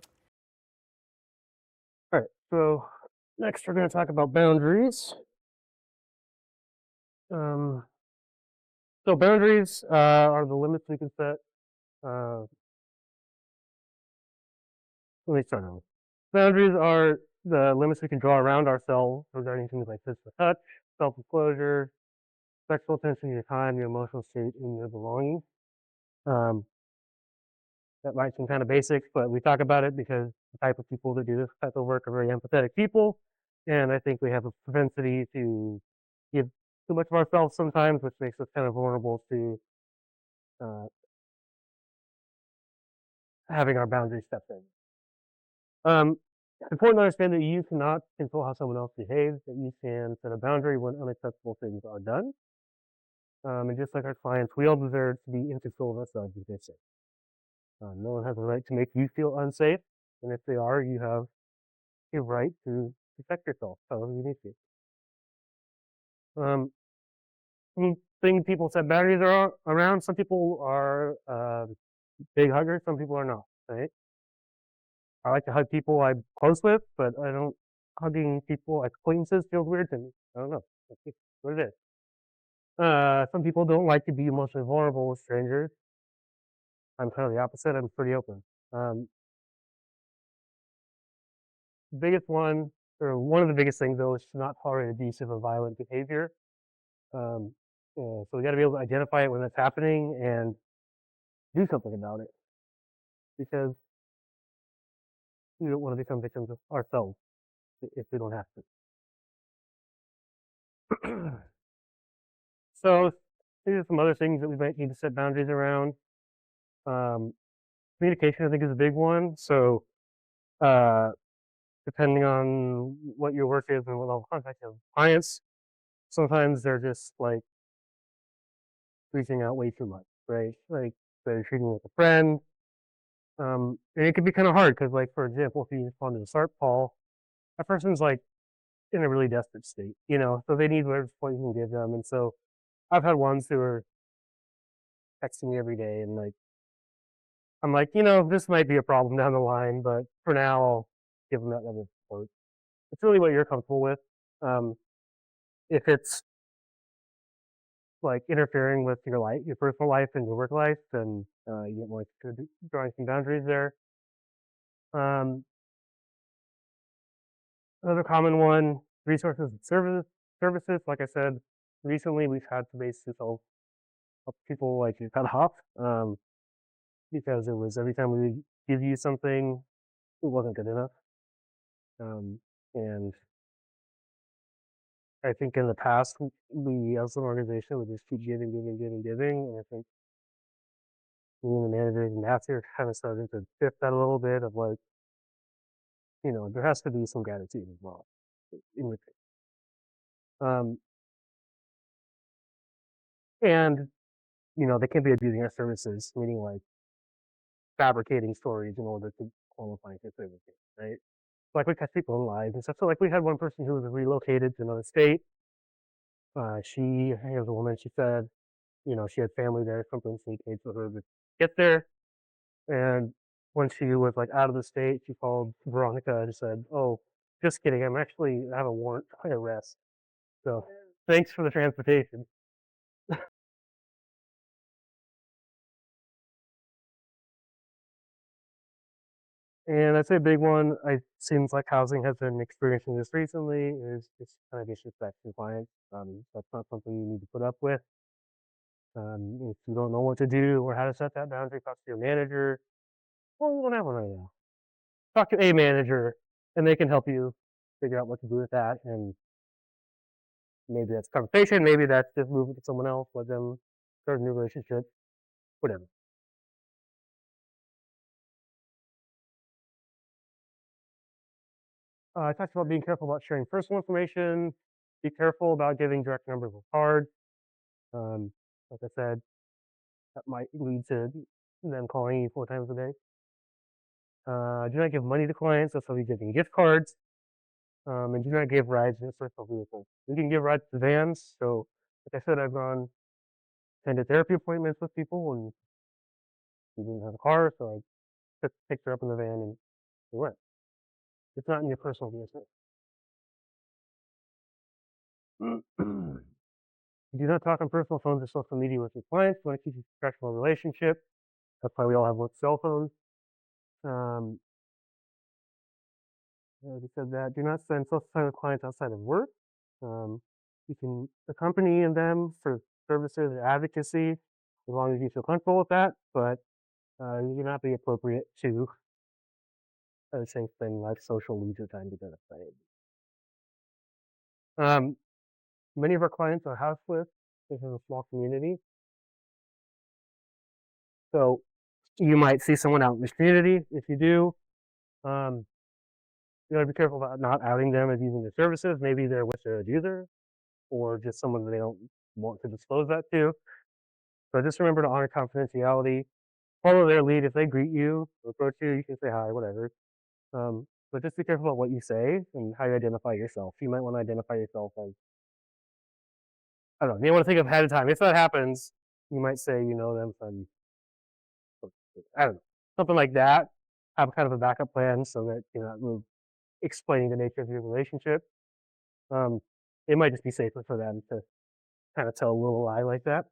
All right, so Next, we're going to talk about boundaries. So boundaries are the limits we can set. Let me start over. Boundaries are the limits we can draw around ourselves regarding things like physical touch, self-disclosure, sexual attention, your time, your emotional state, and your belongings. Um, that might seem kind of basic, but we talk about it because the type of people that do this type of work are very empathetic people, and I think we have a propensity to give too much of ourselves sometimes, which makes us kind of vulnerable to uh, having our boundaries stepped in. It's important to understand that you cannot control how someone else behaves, that you can set a boundary when unacceptable things are done. And just like our clients, we all deserve to be in control of ourselves, as they say. No one has a right to make you feel unsafe, and if they are, you have a right to protect yourself however you need to. Some things people set boundaries are around. Some people are big huggers, some people are not, right? I like to hug people I'm close with, but I don't hugging people like acquaintances feels weird to me. I don't know. That's just what it is. Some people don't like to be emotionally vulnerable with strangers. I'm kind of the opposite. I'm pretty open. Um, biggest one, or one of the biggest things though, is to not tolerate abusive and violent behavior. Um, so we got to be able to identify it when it's happening and do something about it because we don't want to become victims of ourselves if we don't have to. So these are some other things that we might need to set boundaries around. Um, communication, I think, is a big one. So uh, depending on what your work is and what level of contact you have with clients, sometimes they're just like reaching out way too much, right? Like they're treating you like a friend. And it can be kind of hard because, like, for example, if you respond to a SARP call, that person's like in a really desperate state, so they need whatever support you can give them. And so I've had ones who are texting me every day, and like I'm like, this might be a problem down the line, but for now, I'll give them that level of support. It's really what you're comfortable with. Um, if it's like interfering with your life, your personal life and your work life, then you get more drawing some boundaries there. Another common one, resources and services. Like I said, recently we've had to basically help people like you cut off because it was every time we would give you something, it wasn't good enough. And I think in the past, we as an organization would just keep giving, giving, giving, giving. And I think me and the managers and that's here kind of starting to shift that a little bit of like, there has to be some gratitude as well in return. And, they can be abusing our services, meaning like fabricating stories in order to qualify for services, right? Like we catch people in lies and stuff. So like we had one person who was relocated to another state. Here's a woman, she said, she had family there, something she paid for her to get there. And when she was like out of the state, she called Veronica and said, "Oh, just kidding. I have a warrant for my arrest. So thanks for the transportation." And I'd say a big one, it seems like housing has been experiencing this recently, is just kind of disrespect to clients. That's not something you need to put up with. If you don't know what to do or how to set that boundary, talk to your manager. Well, we don't have one right now. Talk to a manager, and they can help you figure out what to do with that. And maybe that's conversation, maybe that's just moving to someone else, let them start a new relationship, whatever. I talked about being careful about sharing personal information. Be careful about giving direct numbers of cards. Like I said, that might lead to them calling you 4 times a day. Do not give money to clients. That's why we're giving gift cards. And do not give rides in your personal vehicle. You can give rides to vans. So, like I said, I've gone attended therapy appointments with people, and we didn't have a car, so I picked her up in the van and we went. It's not in your personal business. Do not talk on personal phones or social media with your clients. You want to keep a professional relationship. That's why we all have cell phones. I already said that. Do not spend social time with clients outside of work. You can accompany them for services or advocacy as long as you feel comfortable with that, but you do not be appropriate to, I would say, spend like social leisure time together. Many of our clients are houseless. They have a small community. So you might see someone out in the community. If you do, you gotta be careful about not outing them as using their services. Maybe they're with their abuser or just someone that they don't want to disclose that to. So just remember to honor confidentiality. Follow their lead. If they greet you or approach you, you can say hi, whatever. But just be careful about what you say and how you identify yourself. You might want to identify yourself as, I don't know, you want to think of ahead of time. If that happens, you might say you know them from, I don't know, something like that. Have kind of a backup plan so that you're not explaining the nature of your relationship. It might just be safer for them to kind of tell a little lie like that.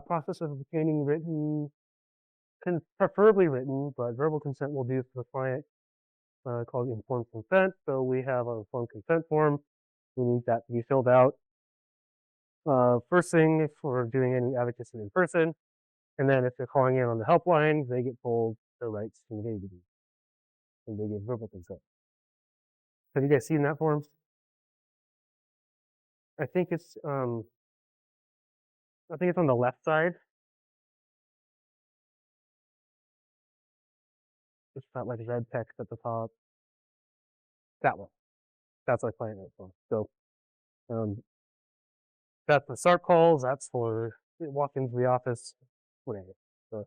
Process of obtaining written, preferably written, but verbal consent will do for the client, called informed consent. So we have an informed consent form. We need that to be filled out. First thing, if we're doing any advocacy in person, and then if they're calling in on the helpline, they get told their rights and duties, and they give verbal consent. Have you guys seen that form? I think it's on the left side. It's not like red text at the top. That one. That's our client info. So that's for SART calls. That's for walk into the office, whatever. So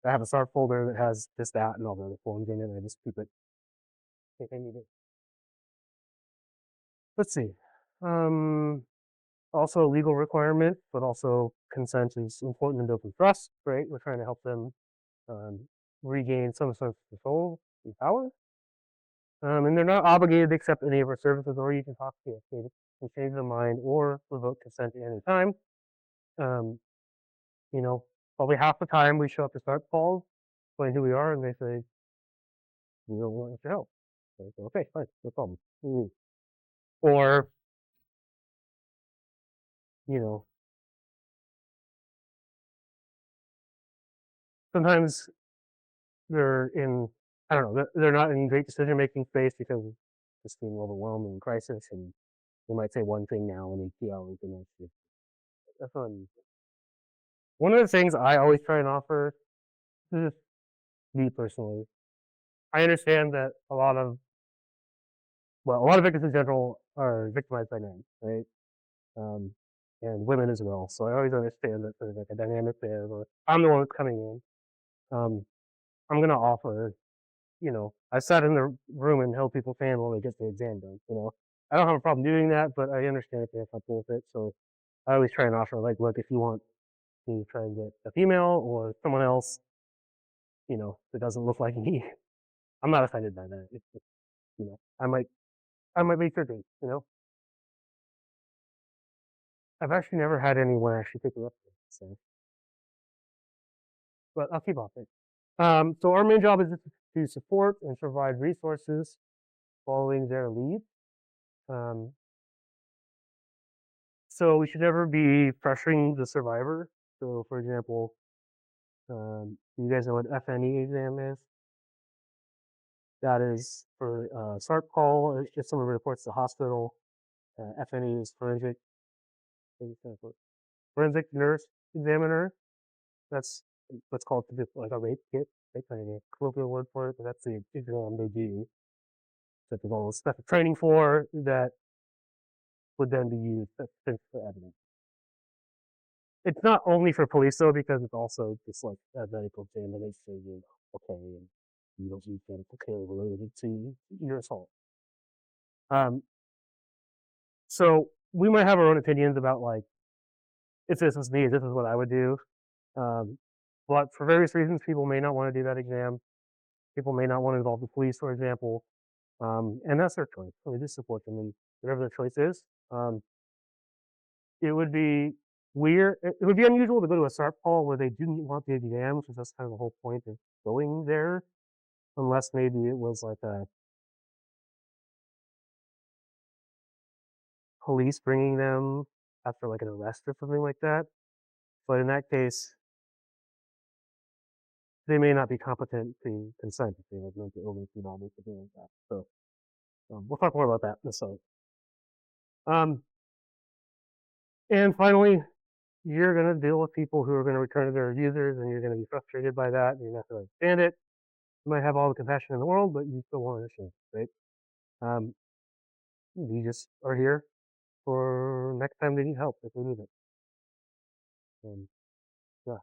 I have a SART folder that has this, that, and all the other forms in it. And I just keep it if I need it. Let's see. Also a legal requirement, but also consent is important in open trust, right? We're trying to help them regain some sense of control and power. And they're not obligated to accept any of our services, or you can talk to us. They can change their mind or revoke consent at any time. You know, probably half the time we show up to start calls, explain who we are, and they say, we don't want your help. So I say, okay, fine, no problem. Or, you know, sometimes they're in, I don't know, they're not in great decision-making space because of just being overwhelmed and crisis, and they might say one thing now and 2 hours the next day. That's fun. One of the things I always try and offer, this is me personally, I understand that a lot of victims in general are victimized by men, right? And women as well. So I always understand that there's like a dynamic there, or I'm the one that's coming in. I'm gonna offer, I sat in the room and held people's hand while they get the exam done. I don't have a problem doing that, but I understand if they're comfortable with it. So I always try and offer, like, look, if you want me to try and get a female or someone else, that doesn't look like me, I'm not offended by that. It's just, I might be tripping. I've actually never had anyone actually pick her up. So, but I'll keep off it. So our main job is to support and provide resources following their lead. So we should never be pressuring the survivor. So, for example, you guys know what FNE exam is? That is for SART call. If someone reports to the hospital, FNE is forensic nurse examiner. That's what's called like a rape kit. They kind of a colloquial word for it, but that's the exam they do. That there's all this special training for that would then be used as for evidence. It's not only for police though, because it's also just like a medical exam that makes sure you're okay and you don't need medical care related to your assault. So we might have our own opinions about, like, if this was me, this is what I would do. But for various reasons, people may not want to do that exam. People may not want to involve the police, for example. And that's their choice. So we just support them in whatever their choice is. It would be weird. It would be unusual to go to a SARP call where they didn't want the exam, because that's kind of the whole point of going there, unless maybe it was like a police bringing them after like an arrest or something like that. But in that case, they may not be competent to consent if they have mental illness and all this something like that. So we'll talk more about that in a second. And finally, you're going to deal with people who are going to return to their abusers, and you're going to be frustrated by that, and you're not going to understand it. You might have all the compassion in the world, but you still won't understand, right? You just are here for next time they need help if they need it. Yeah.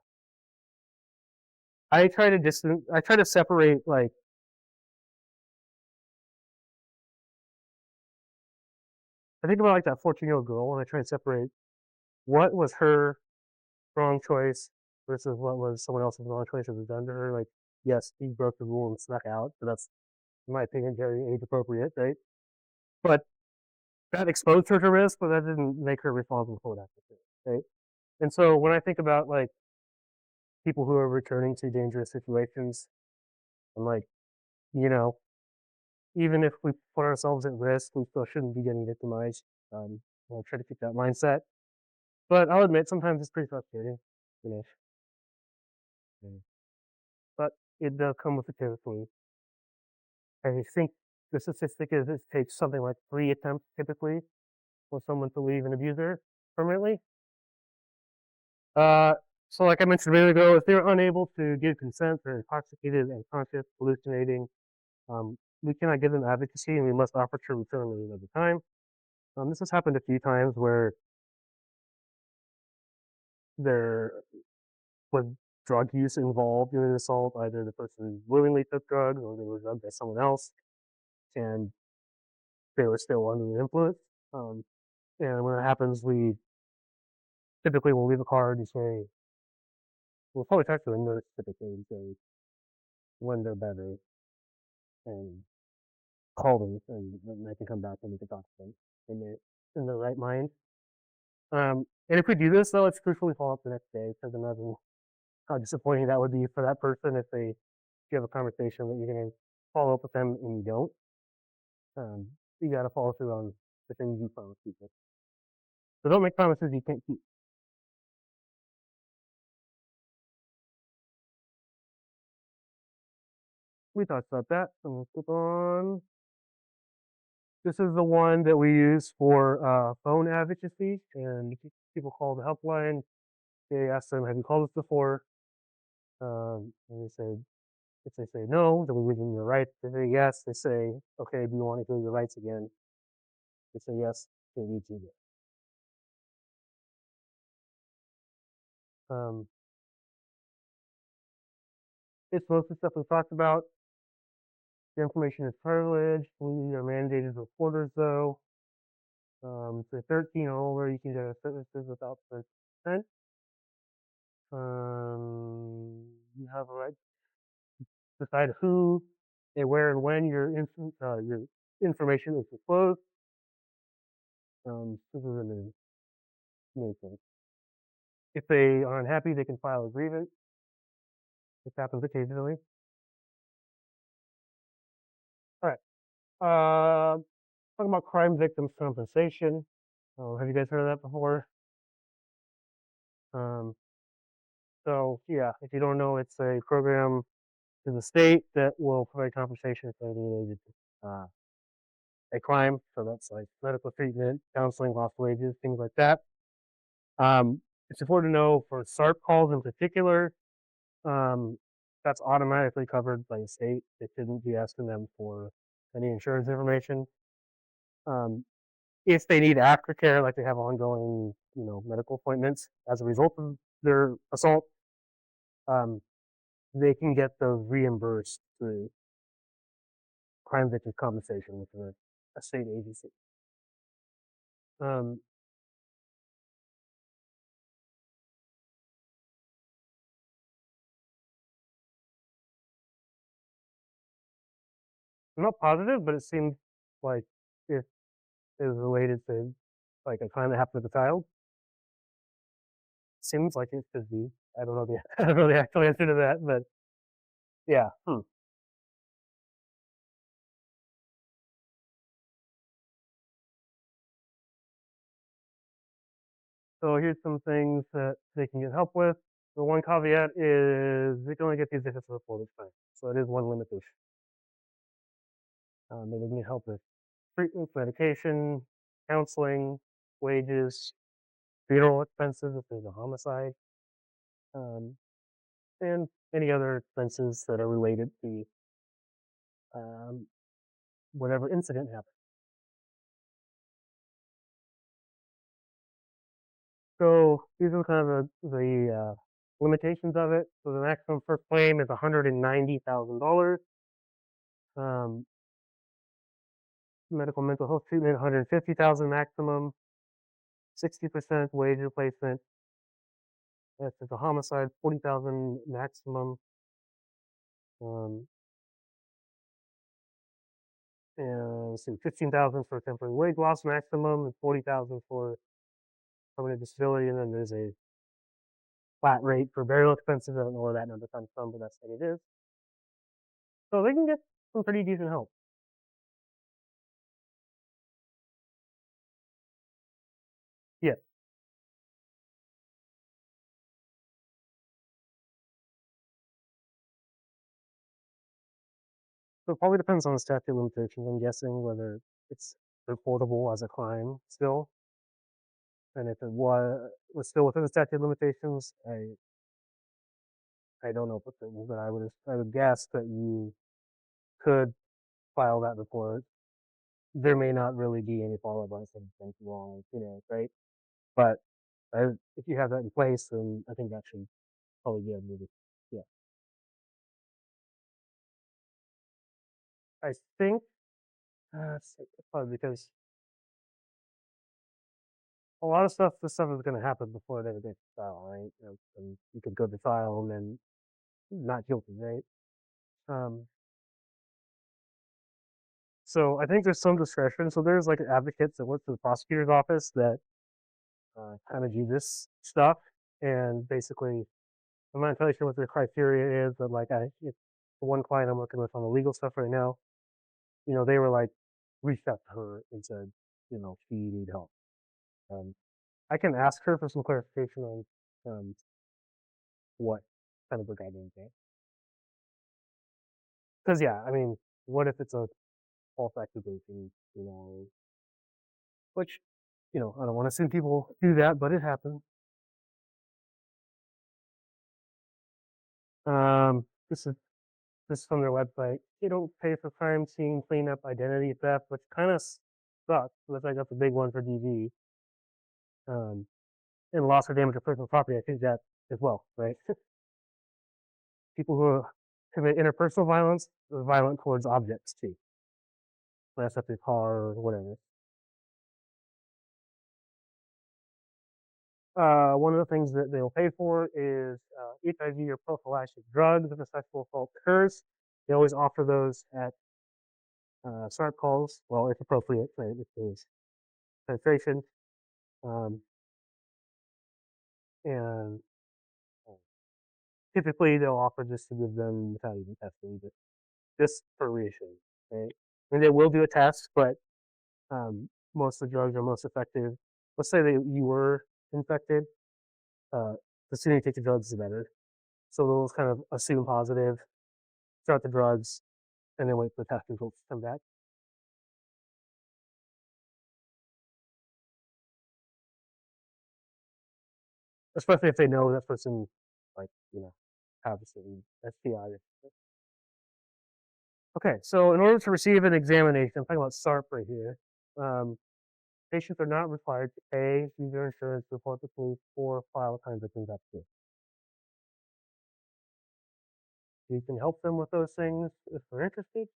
I try to separate, like, I think about like that 14-year-old girl, and I try to separate what was her wrong choice versus what was someone else's wrong choice that was done to her. Like, yes, he broke the rule and snuck out, but that's, in my opinion, very age appropriate, right? But that exposed her to risk, but that didn't make her responsible for that, right? And so when I think about like people who are returning to dangerous situations, I'm like, you know, even if we put ourselves at risk, we still shouldn't be getting victimized. I'll try to keep that mindset. But I'll admit, sometimes it's pretty frustrating, you know. But it does come with the territory. I think the statistic is it takes something like 3 attempts typically for someone to leave an abuser permanently. So like I mentioned a minute ago, if they're unable to give consent, they're intoxicated, unconscious, hallucinating, we cannot give them advocacy, and we must offer to return at another time. This has happened a few times where there was drug use involved in an assault. Either the person willingly took drugs or they were drugged by someone else, and they were still under the influence. And when it happens, we typically will leave a card and say, we'll probably talk to the nurse typically and say when they're better, and call them, and they can come back and we can talk to them in their right mind. And if we do this, though, it's crucially follow up the next day, because imagine how disappointing that would be for that person if you have a conversation that you're going to follow up with them and you don't. You got to follow through on the things you promise people. So don't make promises you can't keep. We talked about that, so we'll flip on. This is the one that we use for phone advocacy, and people call the helpline. They ask them, "Have you called us before?" And they say, if they say no, then we give them your rights. If they say yes, they say, "Okay, do you want to hear your rights again?" They say yes, they need to. It's most of the stuff we talked about. The information is privileged. We are mandated reporters, though. If you're 13 or older, you can get services without consent. You have a right to decide who and where and when your information is disclosed. This is a main thing. If they are unhappy, they can file a grievance. This happens occasionally. All right. Talking about crime victims compensation. Have you guys heard of that before? So yeah, if you don't know, it's a program in the state that will provide compensation for anything related to a crime. So that's like medical treatment, counseling, lost wages, things like that. It's important to know for SARP calls in particular, that's automatically covered by the state. They shouldn't be asking them for any insurance information. If they need aftercare, like they have ongoing, medical appointments as a result of their assault, they can get those reimbursed through crime victim compensation, which is a state agency. Um, not positive, but it seems like it is related to like a crime that happened with a child. Seems like it could be. I don't know the I don't know the actual answer to that, but yeah. So here's some things that they can get help with. The one caveat is they can only get these if it's a reported crime. So it is one limitation. They can get help with treatment, medication, counseling, wages, funeral expenses if there's a homicide, um, and any other expenses that are related to um, whatever incident happened. So these are kind of the limitations of it. So the maximum first claim is $190,000. Um, medical mental health treatment, 150,000 maximum. 60% wage replacement. If it's a homicide, 40,000 maximum. Um, and let's see, 15,000 for temporary wage loss maximum, and 40,000 for permanent disability. And then there's a flat rate for burial expenses. I don't know where that number comes from, but that's what it is. So they can get some pretty decent help. Yeah. So it probably depends on the statute of limitations. I'm guessing whether it's reportable as a crime still, and if it was still within the statute of limitations, I don't know for certain, but I would guess that you could file that report. There may not really be any follow-up on something wrong, right? But if you have that in place, then I think that should probably be a movie. Yeah, I think probably because a lot of stuff, this stuff is going to happen before it ever gets to trial, right? And you could go to trial and then not guilty, right? Um, so I think there's some discretion. So there's like advocates that work for the prosecutor's office that kind of do this stuff, and basically, I'm not entirely sure what their criteria is, but like if the one client I'm working with on the legal stuff right now, they were like reached out to her and said, she need help. Um, I can ask her for some clarification on what kind of the guidelines are. Because yeah, I mean, what if it's a false accusation, which, I don't want to see people do that, but it happens. This is from their website. They don't pay for crime scene cleanup, identity theft, which kind of sucks. Looks like that's a big one for DV. And loss or damage of personal property. I think that as well, right? People who commit interpersonal violence are violent towards objects too. That's up to car or whatever. One of the things that they'll pay for is HIV or prophylactic drugs if a sexual assault occurs. They always offer those at SARP calls. Well, if appropriate, right? If there's penetration. And typically they'll offer just to give them without even testing, but just for reassurance, right? And they will do a test, but most of the drugs are most effective. Let's say that you were infected. The sooner you take the drugs, the better. So they'll kind of assume positive, start the drugs, and then wait for the test results to come back. Especially if they know that person, like, have a certain STI. Okay, so in order to receive an examination, I'm talking about SARP right here. Patients are not required to pay, use their insurance, report to police, or file a conviction application. You can help them with those things if they're interested.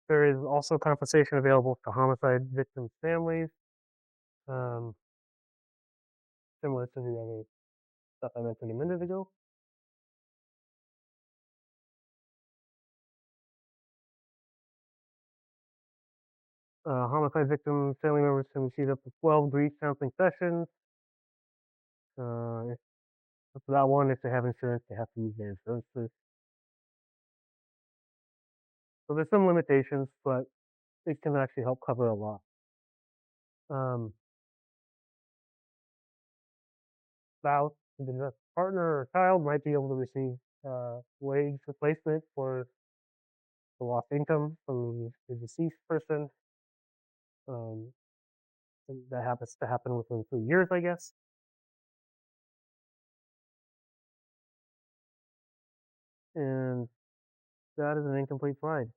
There is also compensation available to homicide victims' families, similar to the other stuff I mentioned a minute ago. Homicide victim family members can receive up to 12 grief counseling sessions. For that one, if they have insurance, they have to use their insurance. So there's some limitations, but it can actually help cover a lot. Spouse, the partner or child might be able to receive wage replacement for the lost income from the deceased person. Um, and that happens to happen within 3 years, I guess. And that is an incomplete slide.